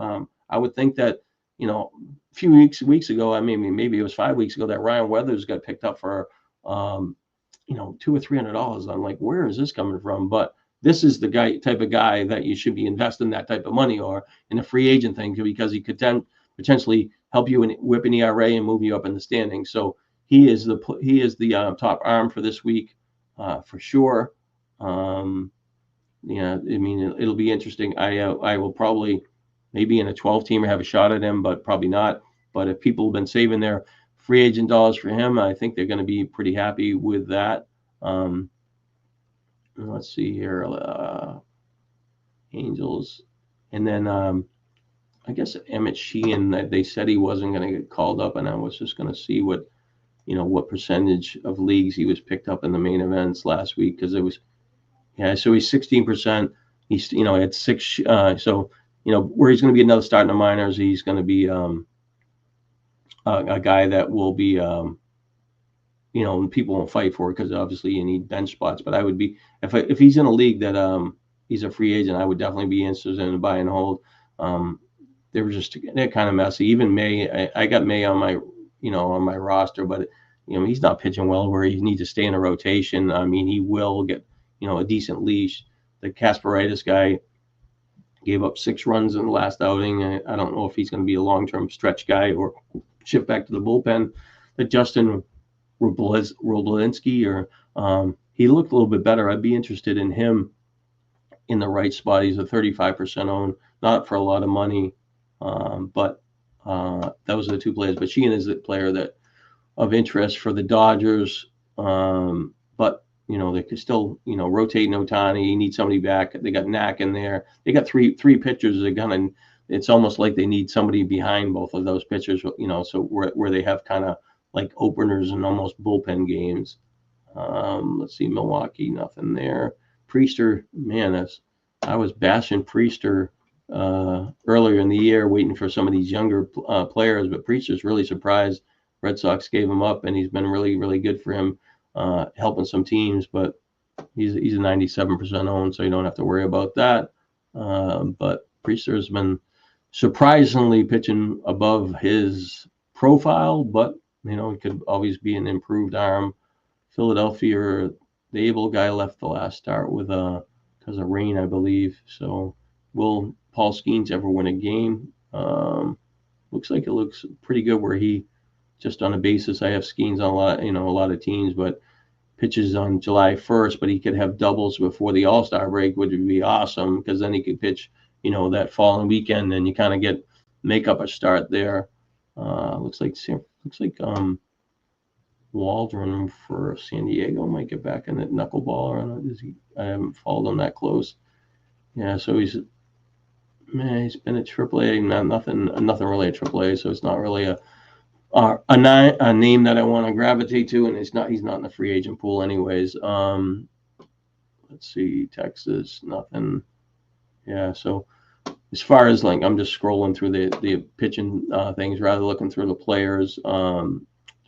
I would think that a few weeks ago, I mean, maybe it was 5 weeks ago, that Ryan Weathers got picked up for $200 or $300. I'm like, where is this coming from? But this is the type of guy that you should be investing that type of money or in a free agent thing, because he could potentially help you in whip an ERA and move you up in the standings. So he is the top arm for this week, for sure. I mean, it'll be interesting. I will probably maybe in a 12-teamer have a shot at him, but probably not. But if people have been saving their free agent dollars for him, I think they're going to be pretty happy with that. Let's see here, Angels, and then I guess Emmett Sheehan, they said he wasn't going to get called up, and I was just going to see what percentage of leagues he was picked up in the main events last week, because it was, so he's 16%. He's, had 6, so where he's going to be another start in the minors. He's going to be a guy that will be, and people won't fight for it because obviously you need bench spots. But I would be, if he's in a league that he's a free agent, I would definitely be interested in buy and hold. They're kind of messy. Even May, I got May on my, on my roster, but he's not pitching well where he needs to stay in a rotation. I mean, he will get, a decent leash. The Kasparaitis guy gave up 6 runs in the last outing. I don't know if he's going to be a long-term stretch guy or shift back to the bullpen. But Justin Roblinski, he looked a little bit better. I'd be interested in him in the right spot. He's a 35% owned, not for a lot of money, but those are the 2 players. But Sheehan is the player that of interest for the Dodgers. But they could still rotate Ohtani. You need somebody back. They got Knack in there. They got three pitchers. They're gonna. It's almost like they need somebody behind both of those pitchers. So where they have kind of like openers and almost bullpen games. Let's see, Milwaukee, nothing there. Priester, man, I was bashing Priester earlier in the year, waiting for some of these younger players, but Priester's really surprised. Red Sox gave him up, and he's been really, really good for him, helping some teams. But he's a 97% owned, so you don't have to worry about that. But Priester's been surprisingly pitching above his profile, but it could always be an improved arm. Philadelphia, the Able guy left the last start with because of rain, I believe. So will Paul Skeens ever win a game? Looks like it looks pretty good where he just on a basis. I have Skeens on a lot of teams, but pitches on July 1st, but he could have doubles before the All-Star break, which would be awesome because then he could pitch, that following weekend, and you kind of make up a start there. Looks like Waldron for San Diego might get back in the knuckleballer. I haven't followed him that close. Yeah, so he's been at AAA, nothing really at AAA, so it's not really a name that I want to gravitate to, and he's not in the free agent pool anyways. Let's see, Texas, nothing. Yeah, so as far as I'm just scrolling through the pitching things rather than looking through the players.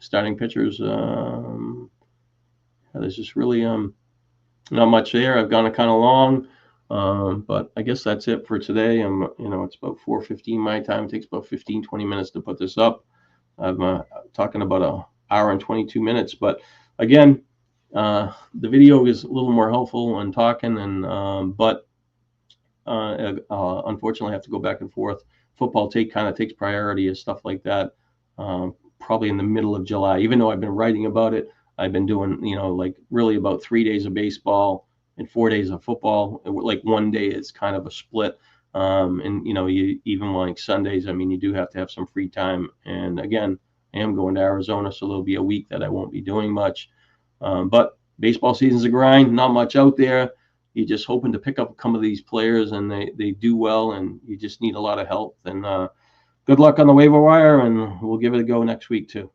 Starting pitchers, there's just really not much there. I've gone kind of long, but I guess that's it for today. It's about 4:15 my time. It takes about 15-20 minutes to put this up. I'm talking about an hour and 22 minutes, but again, the video is a little more helpful when talking, and but unfortunately I have to go back and forth. Football kind of takes priority and stuff like that. Probably in the middle of July, even though I've been writing about it. I've been doing, really about 3 days of baseball and 4 days of football. Like one day is kind of a split. And, you even like Sundays, you do have to have some free time. And again, I am going to Arizona, so there'll be a week that I won't be doing much. But baseball season's a grind, not much out there. You're just hoping to pick up some of these players, and they do well, and you just need a lot of help. And good luck on the waiver wire, and we'll give it a go next week too.